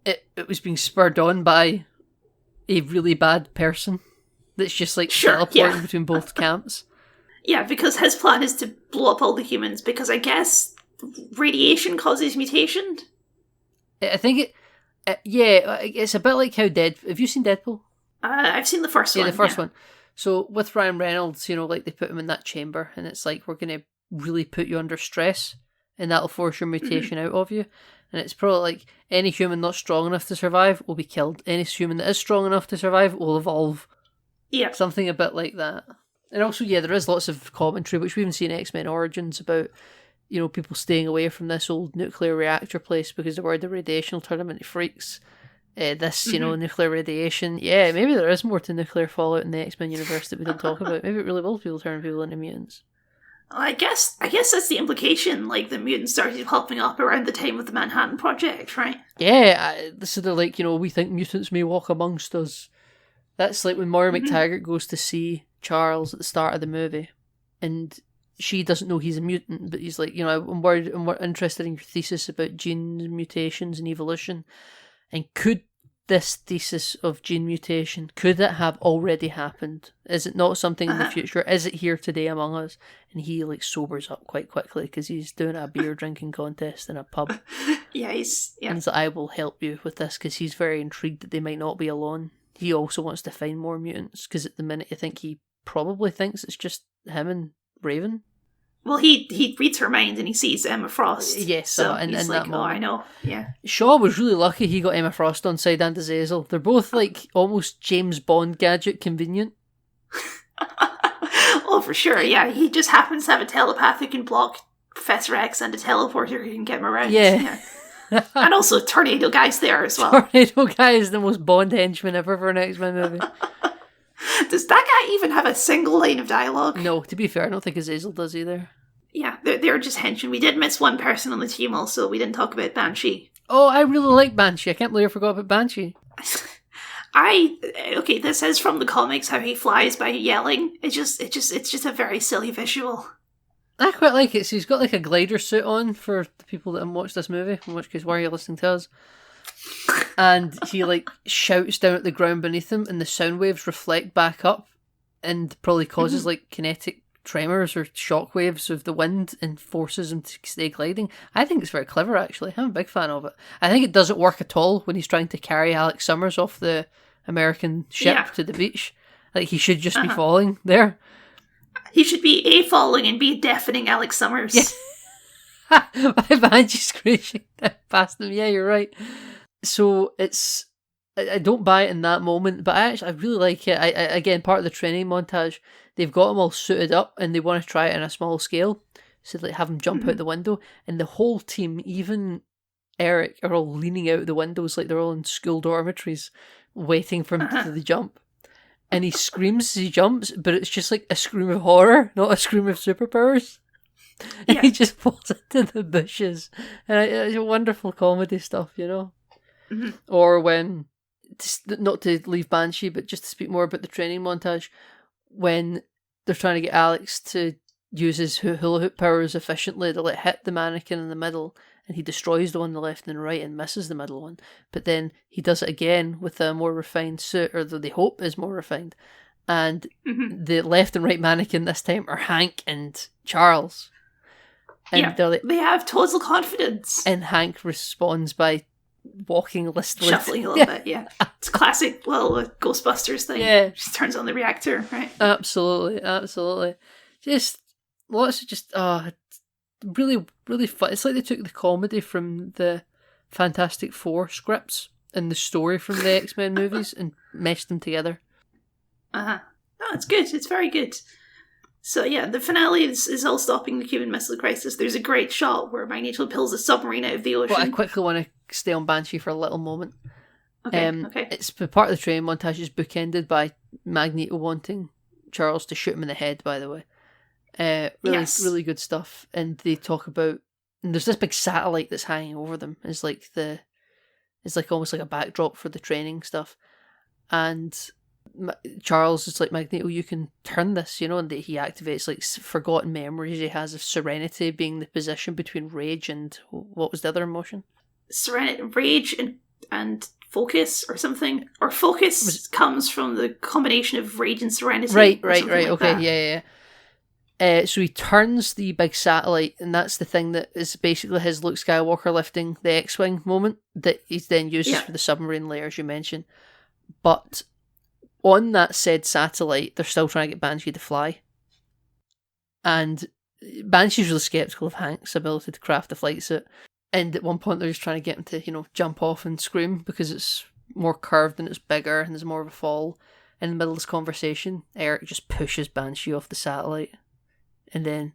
it was being spurred on by a really bad person that's just, like, teleporting between both camps. Yeah, because his plan is to blow up all the humans, because I guess radiation causes mutation? I think it's a bit like how have you seen Deadpool? I've seen the first one. Yeah, the first one. So with Ryan Reynolds, you know, like they put him in that chamber and it's like, we're going to really put you under stress and that'll force your mutation out of you. And it's probably like any human not strong enough to survive will be killed. Any human that is strong enough to survive will evolve. Yeah. Something a bit like that. And also, yeah, there is lots of commentary, which we even seen in X-Men Origins about, you know, people staying away from this old nuclear reactor place because they're worried the radiation will turn them into freaks. You know, nuclear radiation. Yeah, maybe there is more to nuclear fallout in the X-Men universe that we don't talk about. Maybe it really will turn people into mutants. I guess that's the implication. Like, the mutants started popping up around the time of the Manhattan Project, right? Yeah, so they're like, we think mutants may walk amongst us. That's like when Moira McTaggart goes to see Charles at the start of the movie, and she doesn't know he's a mutant, but he's like, I'm worried, I'm interested in your thesis about genes, mutations, and evolution, and could this thesis of gene mutation, could it have already happened? Is it not something in the future? Is it here today among us? And he sobers up quite quickly because he's doing a beer drinking contest in a pub. Yeah, And he's like, I will help you with this, because he's very intrigued that they might not be alone. He also wants to find more mutants, because at the minute I think he probably thinks it's just him and Raven. Well, he reads her mind and he sees Emma Frost. Yes, so in he's that like, moment. I know, yeah. Shaw was really lucky he got Emma Frost on side and Azazel. They're both like almost James Bond gadget convenient. Oh, for sure, yeah. He just happens to have a telepathy who can block Professor X and a teleporter who can get him around. Yeah. And also Tornado Guy's there as well. Tornado Guy is the most Bond henchman ever for an X-Men movie. Does that guy even have a single line of dialogue? No, to be fair, I don't think Azazel does either. Yeah, they're just henchmen. We did miss one person on the team also. We didn't talk about Banshee. Oh, I really like Banshee. I can't believe I forgot about Banshee. Okay, this is from the comics how he flies by yelling. It's just a very silly visual. I quite like it. So he's got like a glider suit on for the people that haven't watched this movie, in which case, why are you listening to us? And he like shouts down at the ground beneath him, and the sound waves reflect back up, and probably causes like kinetic tremors or shock waves of the wind and forces him to stay gliding. I think it's very clever, actually. I'm a big fan of it. I think it doesn't work at all when he's trying to carry Alex Summers off the American ship to the beach. Like, he should just be falling there. He should be A, falling, and B, deafening Alex Summers. Yeah. By Banshee screeching past him. Yeah, you're right. So it's... I don't buy it in that moment, but I really like it. Again, part of the training montage, they've got them all suited up and they want to try it on a small scale. So they have them jump out the window, and the whole team, even Eric, are all leaning out the windows like they're all in school dormitories waiting for him to do the jump. And he screams as he jumps, but it's just like a scream of horror, not a scream of superpowers. And he just falls into the bushes. And it's a wonderful comedy stuff, Or when... Not to leave Banshee, but just to speak more about the training montage, when they're trying to get Alex to use his hula hoop powers efficiently to hit the mannequin in the middle, and he destroys the one on the left and the right and misses the middle one. But then he does it again with a more refined suit, or they hope is more refined. And the left and right mannequin this time are Hank and Charles. And they're like, they have total confidence. And Hank responds by walking listily. Shuffling a little bit, yeah. It's a classic little Ghostbusters thing. Yeah. Just turns on the reactor, right? Absolutely. Just lots of really, really fun. It's like they took the comedy from the Fantastic Four scripts and the story from the X-Men movies and meshed them together. No, it's good. It's very good. So yeah, the finale is all stopping the Cuban Missile Crisis. There's a great shot where Magneto pulls a submarine out of the ocean. Well, I quickly want to stay on Banshee for a little moment. Okay. It's part of the training montage is bookended by Magneto wanting Charles to shoot him in the head, by the way. Really good stuff. And they talk about, and there's this big satellite that's hanging over them. It's like almost like a backdrop for the training stuff. And Charles is like, Magneto, you can turn this, and he activates like forgotten memories he has of Serenity being the position between rage and what was the other emotion? Serenity, rage and focus or something. Or focus comes from the combination of rage and serenity. Right. Like Okay, yeah. So he turns the big satellite, and that's the thing that is basically his Luke Skywalker lifting the X-Wing moment that he then uses for the submarine layer, as you mentioned. But on that said satellite, they're still trying to get Banshee to fly. And Banshee's really skeptical of Hank's ability to craft a flight suit. And at one point they're just trying to get him to, jump off and scream because it's more curved and it's bigger and there's more of a fall. In the middle of this conversation, Eric just pushes Banshee off the satellite. And then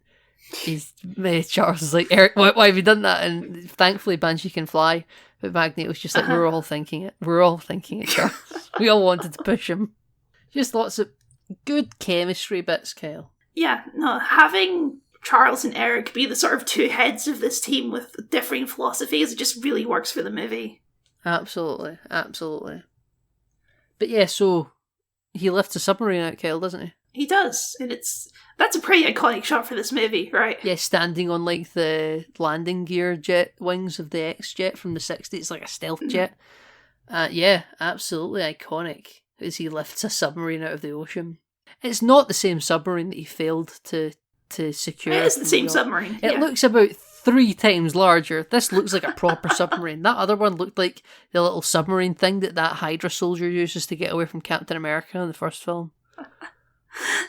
Charles is like, Eric, why have you done that? And thankfully Banshee can fly. But Magneto's just like, we're all thinking it. We're all thinking it, Charles. We all wanted to push him. Just lots of good chemistry bits, Kyle. Yeah, no, having Charles and Eric be the sort of two heads of this team with differing philosophies. It just really works for the movie. Absolutely, absolutely. But yeah, so he lifts a submarine out, Kyle, doesn't he? He does, and that's a pretty iconic shot for this movie, right? Yeah, standing on like the landing gear jet wings of the X-Jet from the 60s, like a stealth jet. Yeah, absolutely iconic as he lifts a submarine out of the ocean. It's not the same submarine that he failed to secure. It is the same submarine. It looks about 3 times larger. This looks like a proper submarine. That other one looked like the little submarine thing that Hydra soldier uses to get away from Captain America in the first film.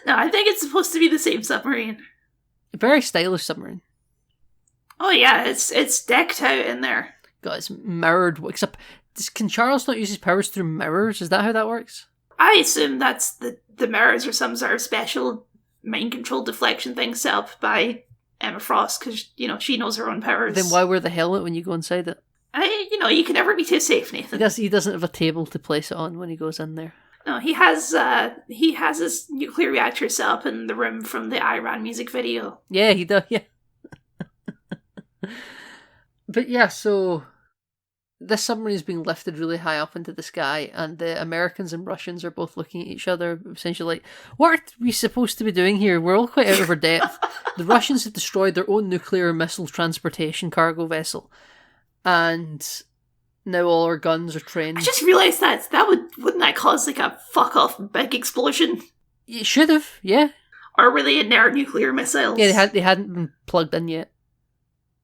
No, I think it's supposed to be the same submarine. A very stylish submarine. Oh yeah, it's decked out in there. God, it's mirrored. Except, can Charles not use his powers through mirrors? Is that how that works? I assume that's the mirrors or some sort of special mind control deflection thing set up by Emma Frost, because, she knows her own powers. Then why wear the helmet when you go inside it? You can never be too safe, Nathan. He doesn't have a table to place it on when he goes in there. No, he has his nuclear reactor set up in the room from the Iran music video. Yeah, he does, yeah. But yeah, so this submarine is being lifted really high up into the sky, and the Americans and Russians are both looking at each other, essentially like, what are we supposed to be doing here? We're all quite out of our depth. The Russians have destroyed their own nuclear missile transportation cargo vessel, and now all our guns are trained. I just realised wouldn't that cause like a fuck off big explosion? It should have, yeah. Or were they inert nuclear missiles? Yeah, they hadn't been plugged in yet.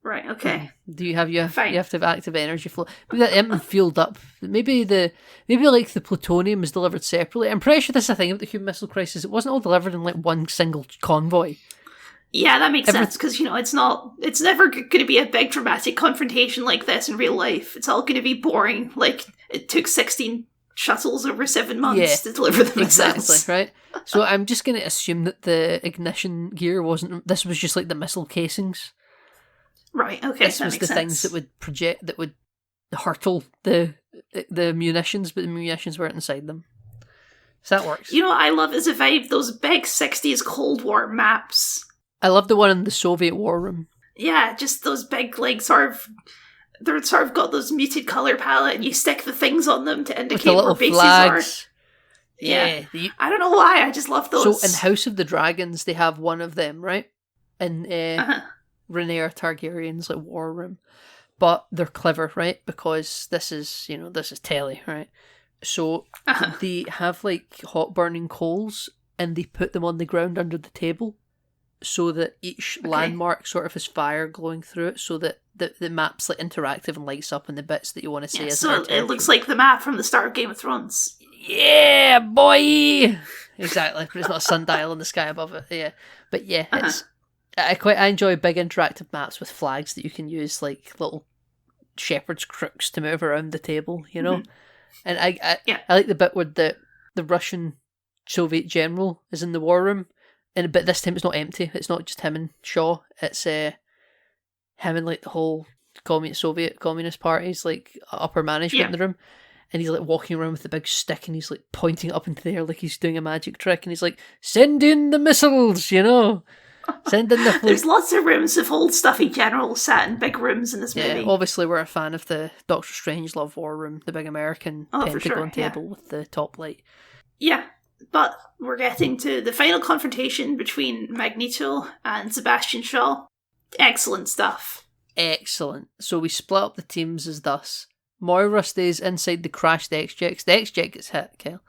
Right, okay. Do you have you have Fine. to have active energy flow? Maybe that hadn't been fueled up. Maybe like the plutonium was delivered separately. I'm pretty sure that's the thing about the Cuban Missile Crisis. It wasn't all delivered in like one single convoy. Yeah, that makes sense, because, it's never going to be a big dramatic confrontation like this in real life. It's all going to be boring. Like, it took 16 shuttles over 7 months to deliver the missiles. Exactly, right? So I'm just going to assume that the ignition gear this was just like the missile casings. Right, okay, This that was makes the sense. things that would hurtle the munitions, but the munitions weren't inside them. So that works. You know what I love is a vibe, those big 60s Cold War maps. I love the one in the Soviet war room. Yeah, just those big, like, they're sort of got those muted colour palette, and you stick the things on them to With indicate the where little bases flags. are. Yeah. I don't know why, I just love those. So in House of the Dragons, they have one of them, right? In Rhaenyra Targaryen's like war room. But they're clever, right? Because this is telly, right? So they have like hot burning coals, and they put them on the ground under the table, so that each landmark sort of has fire glowing through it, so that the map's like interactive and lights up in the bits that you want to see. So it looks like the map from the start of Game of Thrones. Yeah, boy. Exactly, but it's not a sundial in the sky above it. Yeah, but yeah, I enjoy big interactive maps with flags that you can use like little shepherd's crooks to move around the table. And I like the bit where the Russian Soviet general is in the war room. But this time it's not empty. It's not just him and Shaw. It's him and like the whole Soviet Communist Party's like upper management in the room. And he's like walking around with the big stick, and he's like pointing it up into the air like he's doing a magic trick. And he's like, "Send in the missiles, Send in the fleet." There's lots of rooms of old stuffy generals sat in big rooms in this movie. Yeah, obviously we're a fan of the Doctor Strangelove war room, the big American Pentagon table with the top light. Yeah. But we're getting to the final confrontation between Magneto and Sebastian Shaw. Excellent stuff. Excellent. So we split up the teams as thus. Moira stays inside the crashed X-Jet, 'cause the X-Jet gets hit, Kyle.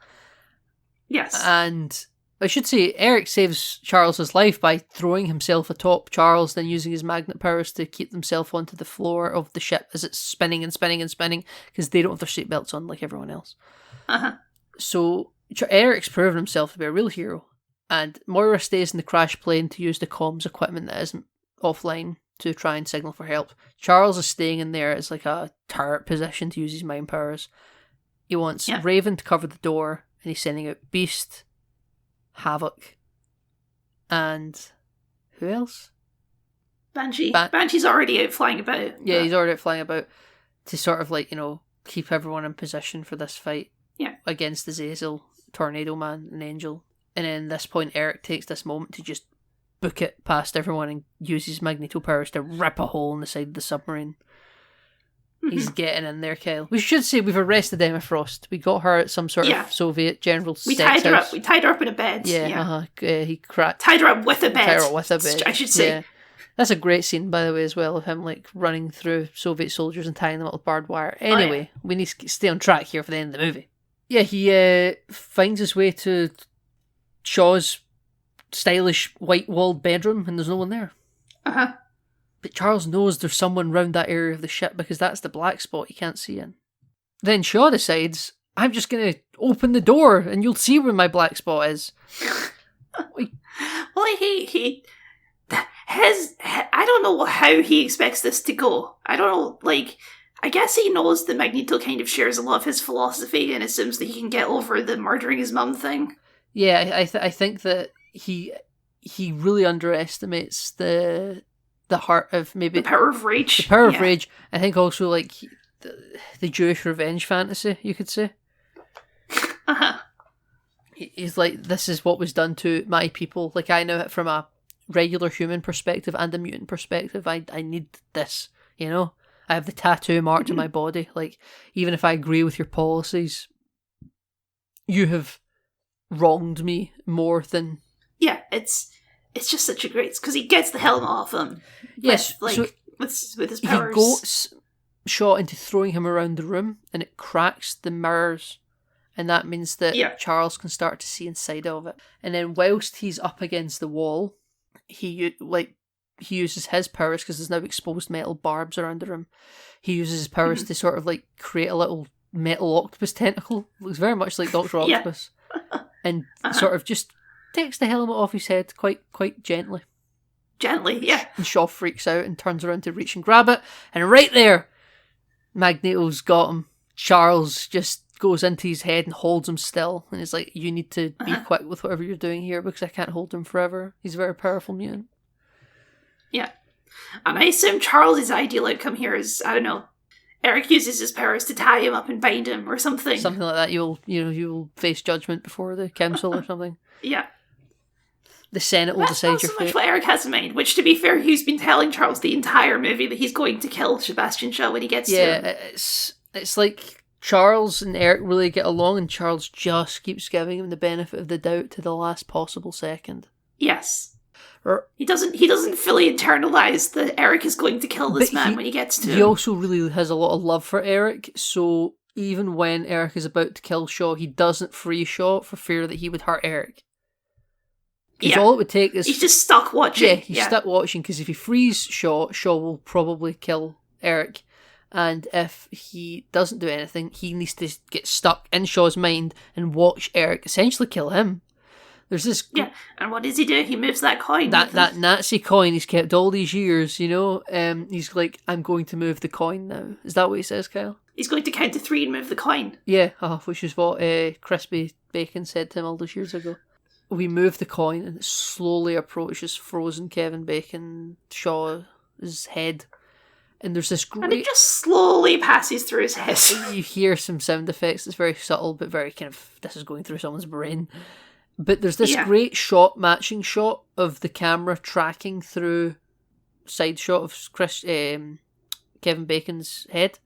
Yes. And I should say, Eric saves Charles's life by throwing himself atop Charles, then using his magnet powers to keep himself onto the floor of the ship as it's spinning and spinning and spinning, because they don't have their seatbelts on like everyone else. So Eric's proven himself to be a real hero, and Moira stays in the crash plane to use the comms equipment that isn't offline to try and signal for help. Charles is staying in there as like a turret position to use his mind powers. He wants Raven to cover the door, and he's sending out Beast, Havoc, and who else? Banshee. Banshee's already out flying about. Yeah, he's already out flying about to sort of like, keep everyone in position for this fight. Yeah. Against Azazel, Tornado Man, and Angel. And then at this point, Eric takes this moment to just book it past everyone and uses Magneto powers to rip a hole in the side of the submarine. He's getting in there, Kyle. We should say we've arrested Emma Frost. We got her at some sort of Soviet general's We sex tied her house. up. We tied her up in a bed. Yeah. He cracked. Tied her up with a bed. Tied her up with a bed. I should say. Yeah. That's a great scene, by the way, as well, of him like running through Soviet soldiers and tying them up with barbed wire. Anyway, we need to stay on track here for the end of the movie. Yeah, he finds his way to Shaw's stylish white-walled bedroom, and there's no one there. Uh-huh. But Charles knows there's someone round that area of the ship because that's the black spot he can't see in. Then Shaw decides, I'm just going to open the door and you'll see where my black spot is. Well, I don't know how he expects this to go. I don't know, like, I guess he knows that Magneto kind of shares a lot of his philosophy and assumes that he can get over the murdering his mum thing. Yeah, I think that he really underestimates the heart of maybe... The power of rage. The power of rage. I think also, like, the Jewish revenge fantasy, you could say. Uh-huh. He's like, this is what was done to my people. Like, I know it from a regular human perspective and a mutant perspective. I need this, you know? I have the tattoo marked on my body. Like, even if I agree with your policies, you have wronged me more than... Yeah, it's just such a great... Because he gets the helmet off him. Yes, with his powers. He goes shot into throwing him around the room, and it cracks the mirrors, and that means that Charles can start to see inside of it. And then whilst he's up against the wall, he uses his powers, because there's now exposed metal barbs around the room. He uses his powers to sort of like create a little metal octopus tentacle. Looks very much like Dr. Octopus. And sort of just takes the helmet off his head quite gently. Gently, yeah. And Shaw freaks out and turns around to reach and grab it. And right there, Magneto's got him. Charles just goes into his head and holds him still. And is like, you need to be quick with whatever you're doing here because I can't hold him forever. He's a very powerful mutant. Yeah. And I assume Charles's ideal outcome here is, I don't know, Eric uses his powers to tie him up and bind him or something. Something like that. You'll face judgment before the council or something. Yeah. The Senate will decide your fate. That's so much what Eric has in mind, which, to be fair, he's been telling Charles the entire movie that he's going to kill Sebastian Shaw when he gets to him. Yeah, it's like Charles and Eric really get along, and Charles just keeps giving him the benefit of the doubt to the last possible second. Yes. He doesn't fully internalize that Eric is going to kill this man when he gets to him. He also really has a lot of love for Eric, so even when Eric is about to kill Shaw, he doesn't free Shaw for fear that he would hurt Eric. Because all it would take is... He's just stuck watching. Yeah, he's stuck watching, because if he frees Shaw, Shaw will probably kill Eric. And if he doesn't do anything, he needs to get stuck in Shaw's mind and watch Eric essentially kill him. There's this... Yeah, and what does he do? He moves that coin. That Nazi coin he's kept all these years, you know? He's like, I'm going to move the coin now. Is that what he says, Kyle? He's going to count to 3 and move the coin. Yeah, which is what Crispy Bacon said to him all those years ago. We move the coin and it slowly approaches frozen Kevin Bacon Shaw's head. And there's this great... And it just slowly passes through his head. You hear some sound effects. It's very subtle, but very kind of, this is going through someone's brain. But there's this great matching shot of the camera tracking through side shot of Kevin Bacon's head.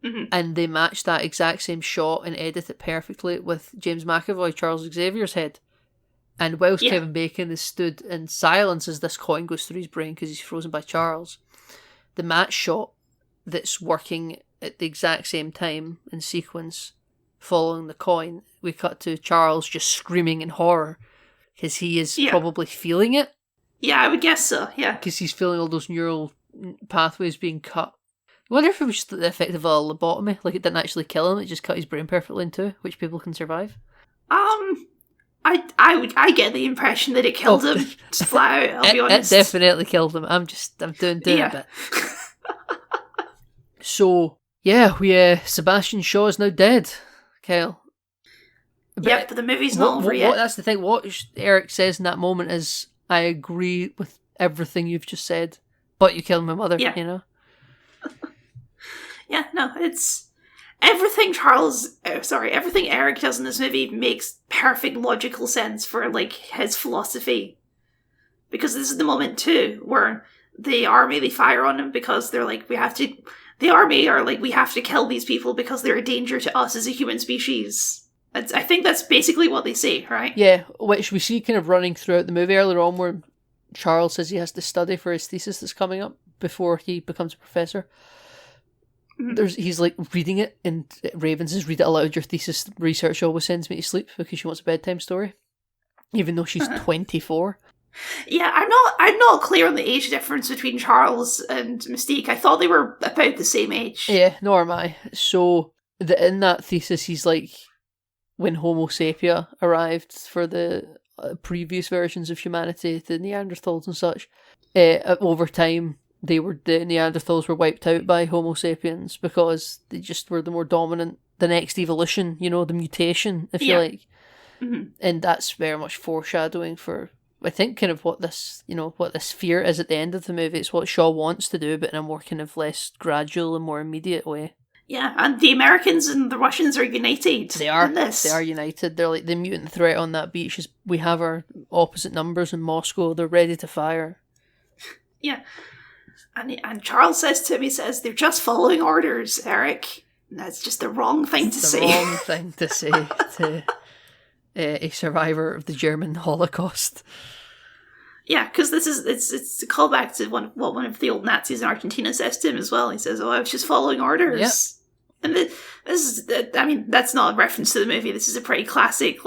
Mm-hmm. And they match that exact same shot and edit it perfectly with James McAvoy, Charles Xavier's head. And whilst Kevin Bacon is stood in silence as this coin goes through his brain because he's frozen by Charles, the match shot that's working at the exact same time in sequence following the coin, we cut to Charles just screaming in horror because he is probably feeling it. Yeah, I would guess so, yeah. Because he's feeling all those neural pathways being cut. I wonder if it was just the effect of a lobotomy, like it didn't actually kill him, it just cut his brain perfectly in two, which people can survive. I get the impression that it killed him, just flat out, I'll be honest. It definitely killed him. I'm doing a bit. So, yeah, Sebastian Shaw is now dead, Kyle. But the movie's not over yet. That's the thing, what Eric says in that moment is, I agree with everything you've just said, but you killed my mother, you know? Yeah, no, it's... Everything Eric does in this movie makes perfect logical sense for, like, his philosophy. because this is the moment too where the army, they fire on him because they're like, we have to kill these people because they're a danger to us as a human species. I think that's basically what they say, right? Yeah, which we see kind of running throughout the movie earlier on, where Charles says he has to study for his thesis that's coming up before he becomes a professor. He's like reading it, and Raven says, "Read it aloud. Your thesis research always sends me to sleep," because she wants a bedtime story, even though she's 24. Yeah, I'm not clear on the age difference between Charles and Mystique. I thought they were about the same age. Yeah, nor am I. So in that thesis, he's like, when Homo sapien arrived for the previous versions of humanity, the Neanderthals and such, over time, the Neanderthals were wiped out by Homo sapiens because they just were the more dominant, the next evolution, the mutation, if you like. Mm-hmm. And that's very much foreshadowing for, I think, kind of what this fear is at the end of the movie. It's what Shaw wants to do, but in a more kind of less gradual and more immediate way. Yeah, and the Americans and the Russians are united. They are. In this. They are united. They're like the mutant threat on that beach. We have our opposite numbers in Moscow. They're ready to fire. Yeah. And Charles says to him, he says, they're just following orders, Eric. And that's just the wrong thing to say. The wrong thing to say to a survivor of the German Holocaust. Yeah, because it's a callback to what one of the old Nazis in Argentina says to him as well. He says, "Oh, I was just following orders." Yep. And this is, that's not a reference to the movie. This is a pretty classic,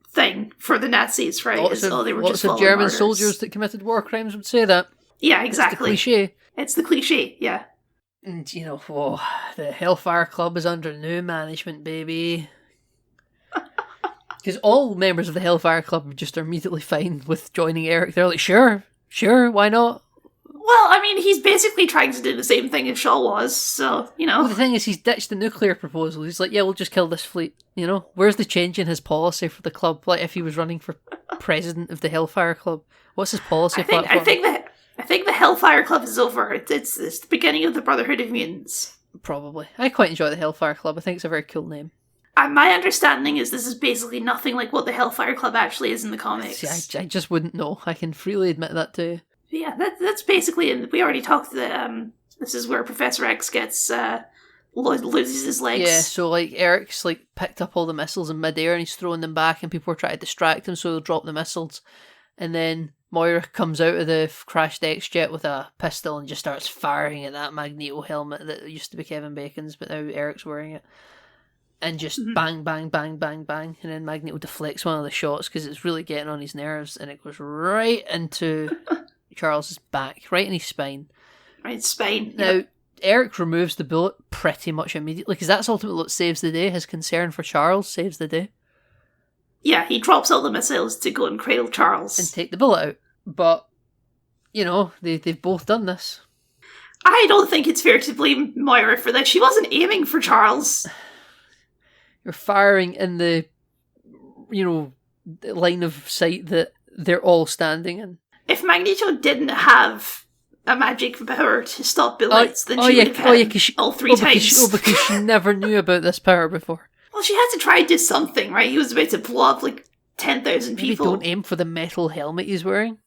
thing for the Nazis, right? Lots of German soldiers that committed war crimes would say that. Yeah, exactly. It's the cliche. Yeah. And, the Hellfire Club is under new management, baby. Because all members of the Hellfire Club just are immediately fine with joining Eric. They're like, sure, why not? Well, he's basically trying to do the same thing as Shaw was, so, Well, the thing is, he's ditched the nuclear proposal. He's like, yeah, we'll just kill this fleet, Where's the change in his policy for the club? Like, if he was running for president of the Hellfire Club, what's his policy platform? I think the Hellfire Club is over. It's the beginning of the Brotherhood of Mutants. Probably. I quite enjoy the Hellfire Club. I think it's a very cool name. My understanding is this is basically nothing like what the Hellfire Club actually is in the comics. See, I just wouldn't know. I can freely admit that too. Yeah, that's basically, and we already talked that this is where Professor X gets loses his legs. Yeah, so Eric's picked up all the missiles in midair and he's throwing them back, and people are trying to distract him, so they'll drop the missiles, and then Moira comes out of the crashed X-Jet with a pistol and just starts firing at that Magneto helmet that used to be Kevin Bacon's, but now Eric's wearing it. And just bang, bang, bang, bang, bang. And then Magneto deflects one of the shots because it's really getting on his nerves, and it goes right into Charles's back, right in his spine. Right, spine. Now, yep. Eric removes the bullet pretty much immediately because that's ultimately what saves the day. His concern for Charles saves the day. Yeah, he drops all the missiles to go and cradle Charles. And take the bullet out. But, they've both done this. I don't think it's fair to blame Moira for that. She wasn't aiming for Charles. You're firing in the, line of sight that they're all standing in. If Magneto didn't have a magic power to stop bullets, then she would have hit all three times. Because she never knew about this power before. Well, she had to try to do something, right? He was about to blow up 10,000 people. Maybe don't aim for the metal helmet he's wearing.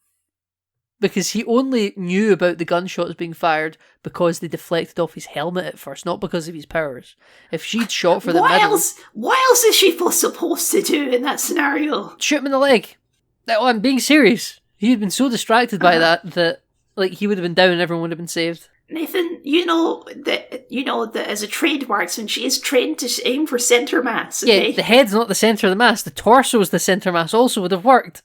Because he only knew about the gunshots being fired because they deflected off his helmet at first, not because of his powers. If she'd shot for the middle... What else is she supposed to do in that scenario? Shoot him in the leg. Oh, I'm being serious. He had been so distracted by that he would have been down and everyone would have been saved. Nathan, you know that as a trained marksman, she is trained to aim for centre mass. Okay? Yeah, the head's not the centre of the mass. The torso's the centre mass. Also would have worked.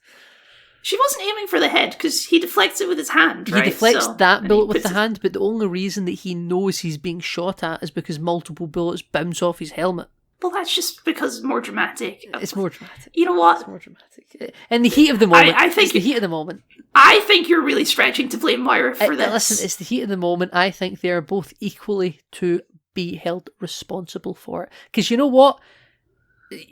She wasn't aiming for the head because he deflects it with his hand, right? He deflects that bullet with the hand, but the only reason that he knows he's being shot at is because multiple bullets bounce off his helmet. Well, that's just because it's more dramatic. It's more dramatic. You know what? It's more dramatic. In the heat of the moment. I think it's the heat of the moment. I think you're really stretching to blame Moira for this. Listen, it's the heat of the moment. I think they are both equally to be held responsible for it. Because you know what?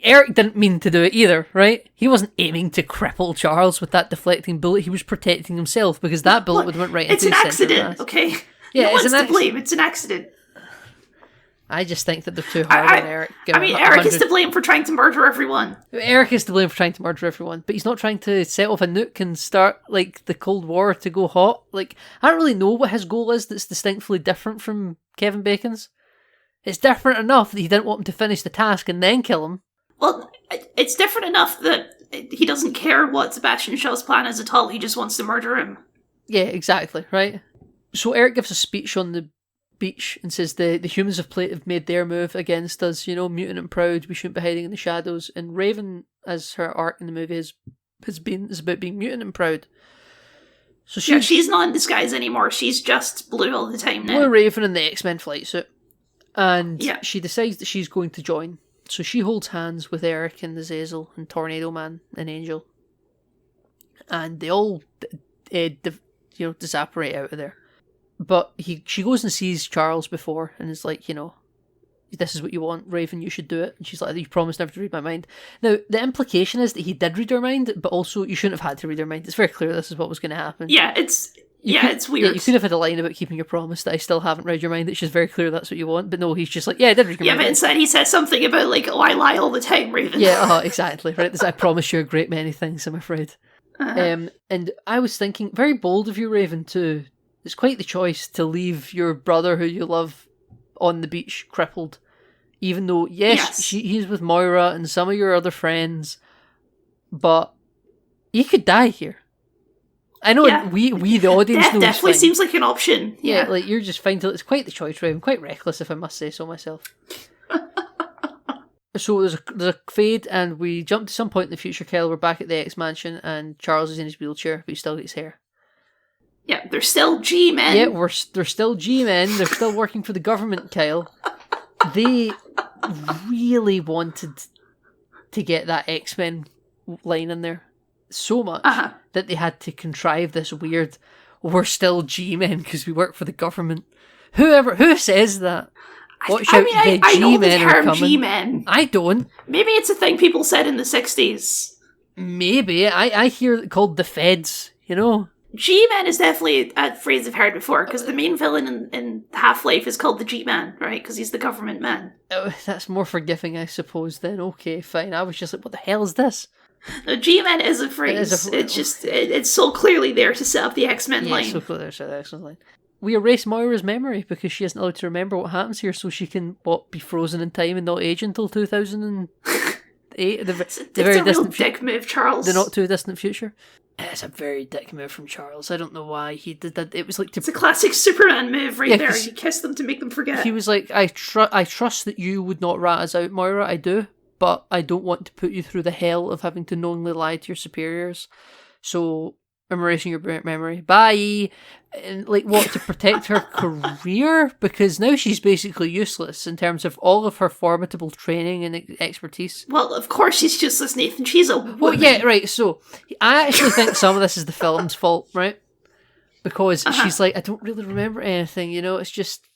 Eric didn't mean to do it either, right? He wasn't aiming to cripple Charles with that deflecting bullet. He was protecting himself because that bullet would have went right into his center mass. It's an accident, okay? Yeah, no one's to blame. It's an accident. I just think that they're too hard on Eric. I mean, Eric is to blame for trying to murder everyone. Eric is to blame for trying to murder everyone, but he's not trying to set off a nuke and start, like, the Cold War to go hot. Like, I don't really know what his goal is that's distinctly different from Kevin Bacon's. It's different enough that he didn't want him to finish the task and then kill him. Well, it's different enough that he doesn't care what Sebastian Shaw's plan is at all. He just wants to murder him. Yeah, exactly, right? So Eric gives a speech on the beach and says the humans have made their move against us, mutant and proud, we shouldn't be hiding in the shadows. And Raven, as her arc in the movie, is about being mutant and proud. So she's not in disguise anymore. She's just blue all the time now. Blue Raven in the X-Men flight suit. And yeah. She decides that she's going to join. So she holds hands with Eric and Azazel and Tornado Man and Angel. And they all disapparate out of there. But she goes and sees Charles before and is like, this is what you want, Raven, you should do it. And she's like, you promised never to read my mind. Now, the implication is that he did read her mind, but also you shouldn't have had to read her mind. It's very clear this is what was going to happen. Yeah, it's weird. Yeah, you could have had a line about keeping your promise that I still haven't read your mind. It's just very clear that's what you want. But no, he's just like, yeah, I did read your mind. Yeah, but instead he said something about, like, I lie all the time, Raven. Yeah, exactly. Right, I promise you a great many things, I'm afraid. Uh-huh. And I was thinking, very bold of you, Raven, too. It's quite the choice to leave your brother who you love on the beach crippled. Even though, yes. He's with Moira and some of your other friends, but he could die here. I know we the audience know definitely seems like an option. Yeah, like you're just fine to. It's quite the choice, Raven. Quite reckless, if I must say so myself. So there's a fade, and we jump to some point in the future. Kyle, we're back at the X Mansion, and Charles is in his wheelchair, but he still got his hair. Yeah, they're still G-men. Yeah, they're still G-men. They're still working for the government, Kyle. They really wanted to get that X-Men line in there so much that they had to contrive this weird, we're still G-men because we work for the government. Who says that? Watch out, the know the G-men are term coming. G-men. I don't. Maybe it's a thing people said in the 60s. Maybe. I hear it called the feds, G-Man is definitely a phrase I've heard before, because the main villain in Half-Life is called the G-Man, right? Because he's the government man. Oh, that's more forgiving, I suppose, then. Okay, fine. I was just like, what the hell is this? No, G-Man is a phrase. It's so clearly there to set up the X-Men line. Yeah, so clearly there to set up the X-Men line. We erase Moira's memory because she isn't allowed to remember what happens here, so she can, be frozen in time and not age until 2008. It's a real dick move, Charles. The not too distant future. It's a very dick move from Charles. I don't know why he did that. It was like it's a classic Superman move right there. He kissed them to make them forget. He was like, I trust that you would not rat us out, Moira. I do, but I don't want to put you through the hell of having to knowingly lie to your superiors. So I'm erasing your memory. Bye. And to protect her career? Because now she's basically useless in terms of all of her formidable training and expertise. Well, of course she's useless, Nathan. She's a woman. Well, yeah, right. So I actually think some of this is the film's fault, right? Because she's like, I don't really remember anything, it's just,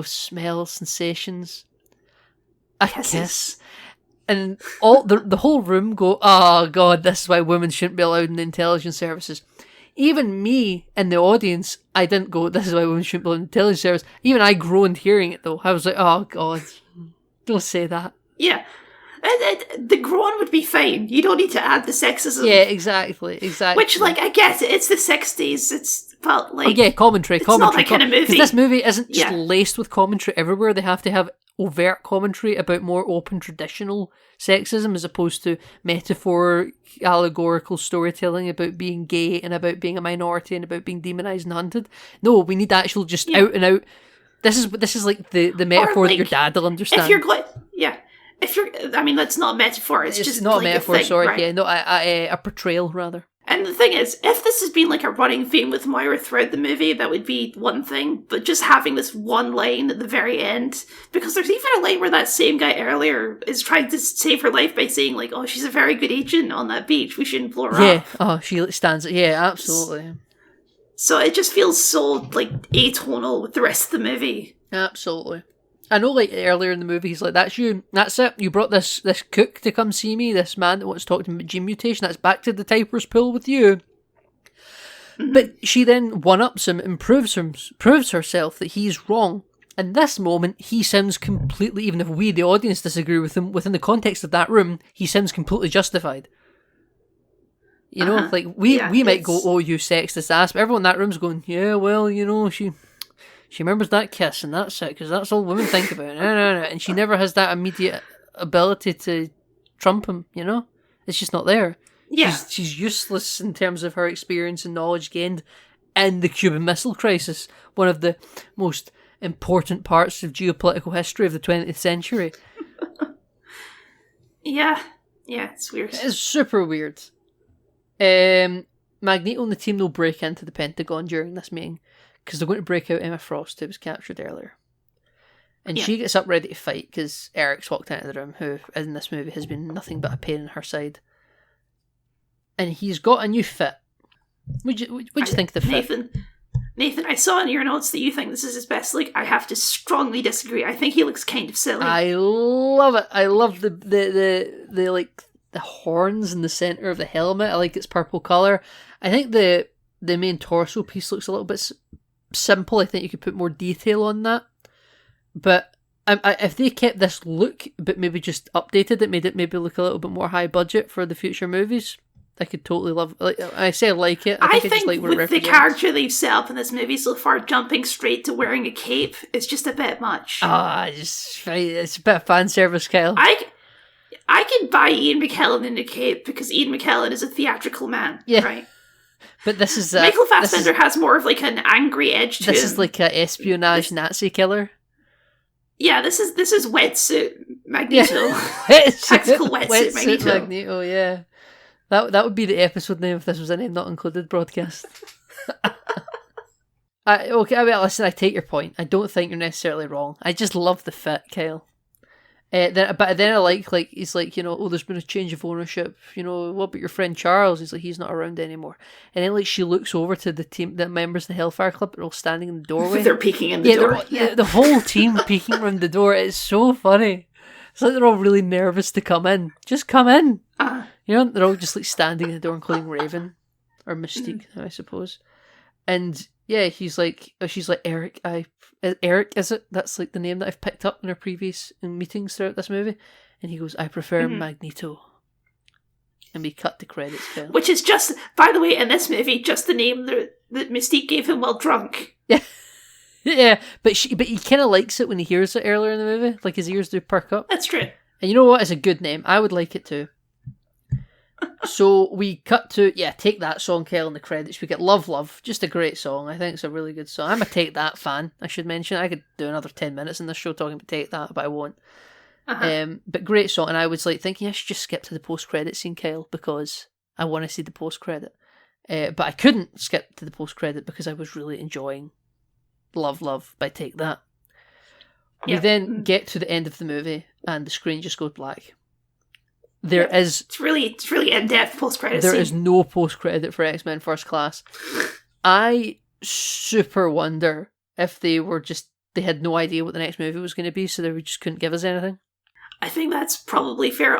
smell, sensations, a kiss. And all the whole room go, oh God, this is why women shouldn't be allowed in the intelligence services. Even me in the audience, I didn't go, this is why women shouldn't be allowed in the intelligence service. Even I groaned hearing it though. I was like, oh God, don't say that. Yeah. The groan would be fine. You don't need to add the sexism. Yeah, exactly. Which, I get it. It's the 60s. It's felt like... Oh yeah, commentary. It's not that kind of movie. Because this movie isn't just laced with commentary everywhere. They have to have overt commentary about more open traditional sexism as opposed to metaphor, allegorical storytelling about being gay and about being a minority and about being demonized and hunted. No, we need actual just out and out. This is like the metaphor that your dad will understand. If you're going... Yeah. That's not a metaphor. It's just not a metaphor. A thing, sorry, right? yeah, no, a portrayal rather. And the thing is, if this has been a running theme with Moira throughout the movie, that would be one thing. But just having this one line at the very end, because there's even a line where that same guy earlier is trying to save her life by saying oh, she's a very good agent on that beach. We shouldn't blow her up. Oh, she stands. Yeah, absolutely. So it just feels so atonal with the rest of the movie. Absolutely. I know, earlier in the movie, he's like, that's you. That's it. You brought this cook to come see me, this man that wants to talk to me about gene mutation. That's back to the Typer's pool with you. Mm-hmm. But she then one-ups him and proves herself that he's wrong. in this moment, he sounds completely, even if we, the audience, disagree with him, within the context of that room, he sounds completely justified. You know, like, we might go, oh, you sexist ass, but everyone in that room's going, yeah, well, you know, she remembers that kiss, and that's it, because that's all women think about. And she never has that immediate ability to trump him, you know? It's just not there. Yeah. She's useless in terms of her experience and knowledge gained in the Cuban Missile Crisis, one of the most important parts of geopolitical history of the 20th century. Yeah, it's weird. It's super weird. Magneto and the team will break into the Pentagon during this meeting because they're going to break out Emma Frost, who was captured earlier. And she gets up ready to fight because Eric's walked into the room, who in this movie has been nothing but a pain in her side. And he's got a new fit. What'd you think of the fit? Nathan, I saw in your notes that you think this is his best look. I have to strongly disagree. I think he looks kind of silly. I love it. I love the like the horns in the center of the helmet. I like its purple color. I think the main torso piece looks a little bit simple. I think you could put more detail on that. But if they kept this look, but maybe just updated it, made it maybe look a little bit more high budget for the future movies, I could totally love. Like I say, I like it. I think think just like what it with the represents. character they've set up in this movie so far, jumping straight to wearing a cape is just a bit much. It's a bit of fan service, Kyle. I can buy Ian McKellen in a cape because Ian McKellen is a theatrical man, right? But this is Michael Fassbender has more of like an angry edge to him. This is like an espionage Nazi killer. Yeah, this is wetsuit Magneto. Tactical wetsuit Magneto. Yeah. That would be the episode name if this was a Name Not Included broadcast. Listen, I take your point. I don't think you're necessarily wrong. I just love the fit, Kyle. But then I like he's like, you know, oh, there's been a change of ownership. You know, what about your friend Charles? He's like, he's not around anymore. And then like she looks over to the team, the members of the Hellfire Club, they're all standing in the doorway. They're peeking in the door. The whole team peeking around the door. It's so funny. It's like they're all really nervous to come in. Just come in. You know, they're all just like standing in the door, including Raven or Mystique, I suppose. And yeah, she's like, Eric. Eric, is it? That's like the name that I've picked up in our previous meetings throughout this movie. And he goes, I prefer Magneto. And we cut the credits, Phil. Which is just, by the way, in this movie, just the name that Mystique gave him while drunk. Yeah. Yeah, but he kind of likes it when he hears it earlier in the movie. Like his ears do perk up. That's true. And you know what? It's a good name. I would like it too. So we cut to, Take That song, Kel, in the credits. We get Love Love, just a great song. I think it's a really good song. I'm a Take That fan, I should mention. I could do another 10 minutes in this show talking about Take That, but I won't. But great song, and I was like thinking I should just skip to the post-credit scene, Kyle, because I want to see the post-credit. But I couldn't skip to the post-credit because I was really enjoying Love Love by Take That. We then get to the end of the movie, and the screen just goes black. It's really in-depth post-credit scene. There is no post-credit for X-Men First Class. I super wonder if they had no idea what the next movie was going to be, so they just couldn't give us anything. I think that's probably fair.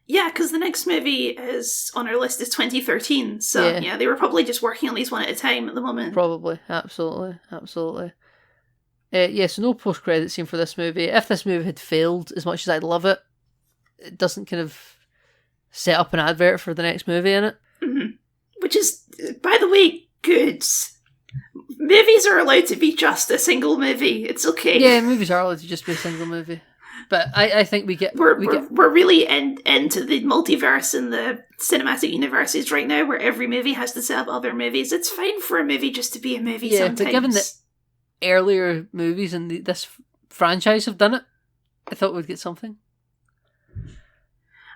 Because the next movie is on our list is 2013, so they were probably just working on these one at a time at the moment. Probably, absolutely. So no post-credit scene for this movie. If this movie had failed, as much as I love it, it doesn't kind of set up an advert for the next movie in it. Mm-hmm. Which is, by the way, good. Movies are allowed to be just a single movie. It's okay. Yeah, movies are allowed to just be a single movie. But I think we're really into the multiverse and the cinematic universes right now, where every movie has to set up other movies. It's fine for a movie just to be a movie sometimes. But given that earlier movies in this franchise have done it, I thought we'd get something.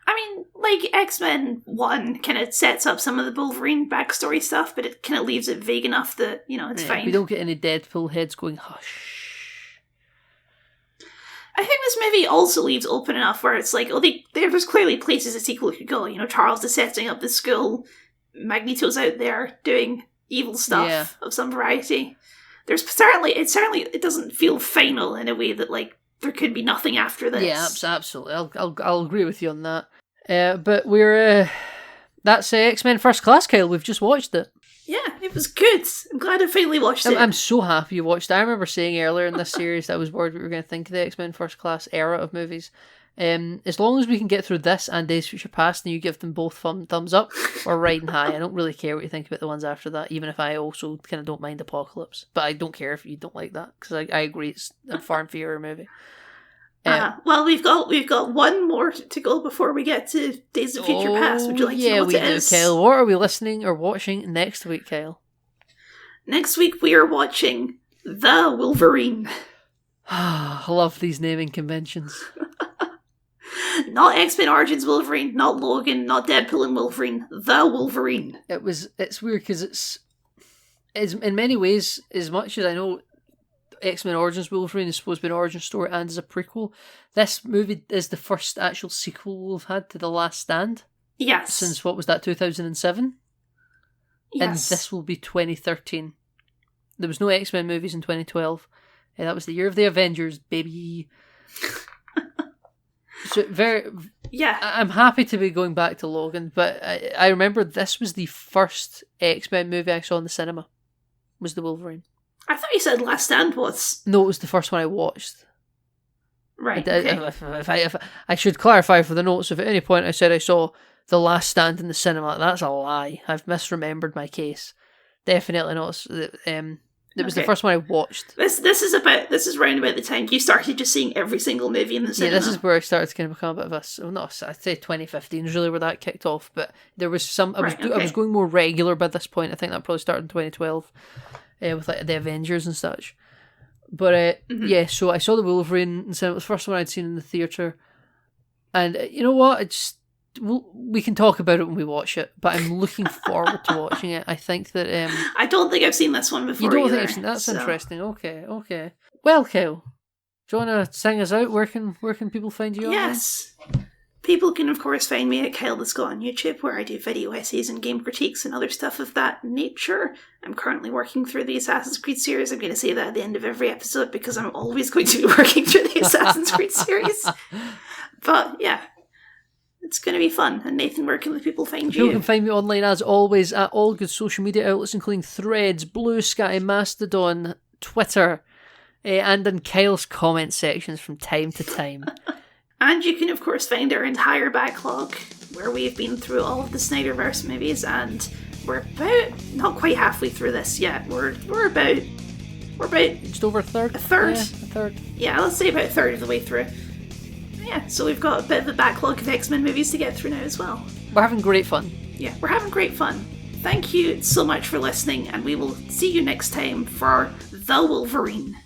I mean, like, X-Men 1 kind of sets up some of the Wolverine backstory stuff, but it kind of leaves it vague enough that, it's fine. We don't get any Deadpool heads going, hush. I think this movie also leaves open enough where it's like, there's clearly places a sequel could go. Charles is setting up the school, Magneto's out there doing evil stuff of some variety. There's it doesn't feel final in a way that, like, there could be nothing after this. Yeah, absolutely. I'll agree with you on that. But that's X-Men First Class, Kyle. We've just watched it. Yeah, it was good. I'm glad I finally watched it. I'm so happy you watched it. I remember saying earlier in this series that I was worried we were going to think of the X-Men First Class era of movies. As long as we can get through this and Days of Future Past and you give them both thumbs up, we're riding high. I don't really care what you think about the ones after that, even if I also kind of don't mind Apocalypse. But I don't care if you don't like that, because I agree it's a far inferior movie. Well, we've got one more to go before we get to Days of Future Past. Would you like to know what it is? Kyle. What are we listening or watching next week, Kyle? Next week we are watching The Wolverine. I love these naming conventions. Not X-Men Origins Wolverine, not Logan, not Deadpool and Wolverine. The Wolverine. It's weird because it's in many ways, as much as I know X-Men Origins Wolverine is supposed to be an origin story and is a prequel, this movie is the first actual sequel we've had to The Last Stand. Yes. Since, what was that, 2007? Yes. And this will be 2013. There was no X-Men movies in 2012. That was the year of the Avengers, baby. So I'm happy to be going back to Logan, but I remember this was the first X-Men movie I saw in the cinema, was The Wolverine. I thought you said Last Stand was. No, it was the first one I watched. Right, If I should clarify for the notes, if at any point I said I saw The Last Stand in the cinema, that's a lie. I've misremembered my case. Definitely not. It was the first one I watched. This is round about the time you started just seeing every single movie in the cinema. Yeah, this is where I started to kind of become a bit of I'd say 2015 is really where that kicked off, but there was some, I was going more regular by this point. I think that probably started in 2012 with like the Avengers and such. But yeah, so I saw The Wolverine in the cinema. It was the first one I'd seen in the theatre. And you know what? We can talk about it when we watch it, but I'm looking forward to watching it. I think that I don't think I've seen this one before. You don't either, think I've seen that's interesting. Okay. Well, Kyle, do you want to sing us out? Where can people find you? Yes. People can of course find me at Kyle the Scot on YouTube, where I do video essays and game critiques and other stuff of that nature. I'm currently working through the Assassin's Creed series. I'm going to say that at the end of every episode because I'm always going to be working through the Assassin's Creed series. But yeah. It's going to be fun. And Nathan, where can the people find you? You can find me online, as always, at all good social media outlets, including Threads, Blue Sky, Mastodon, Twitter, and in Kyle's comment sections from time to time. And you can, of course, find our entire backlog, where we've been through all of the Snyderverse movies, and we're about, not quite halfway through this yet. We're about just over a third. A third. Yeah, a third. Yeah, let's say about a third of the way through. Yeah, so we've got a bit of a backlog of X-Men movies to get through now as well. We're having great fun. Yeah, we're having great fun. Thank you so much for listening, and we will see you next time for The Wolverine.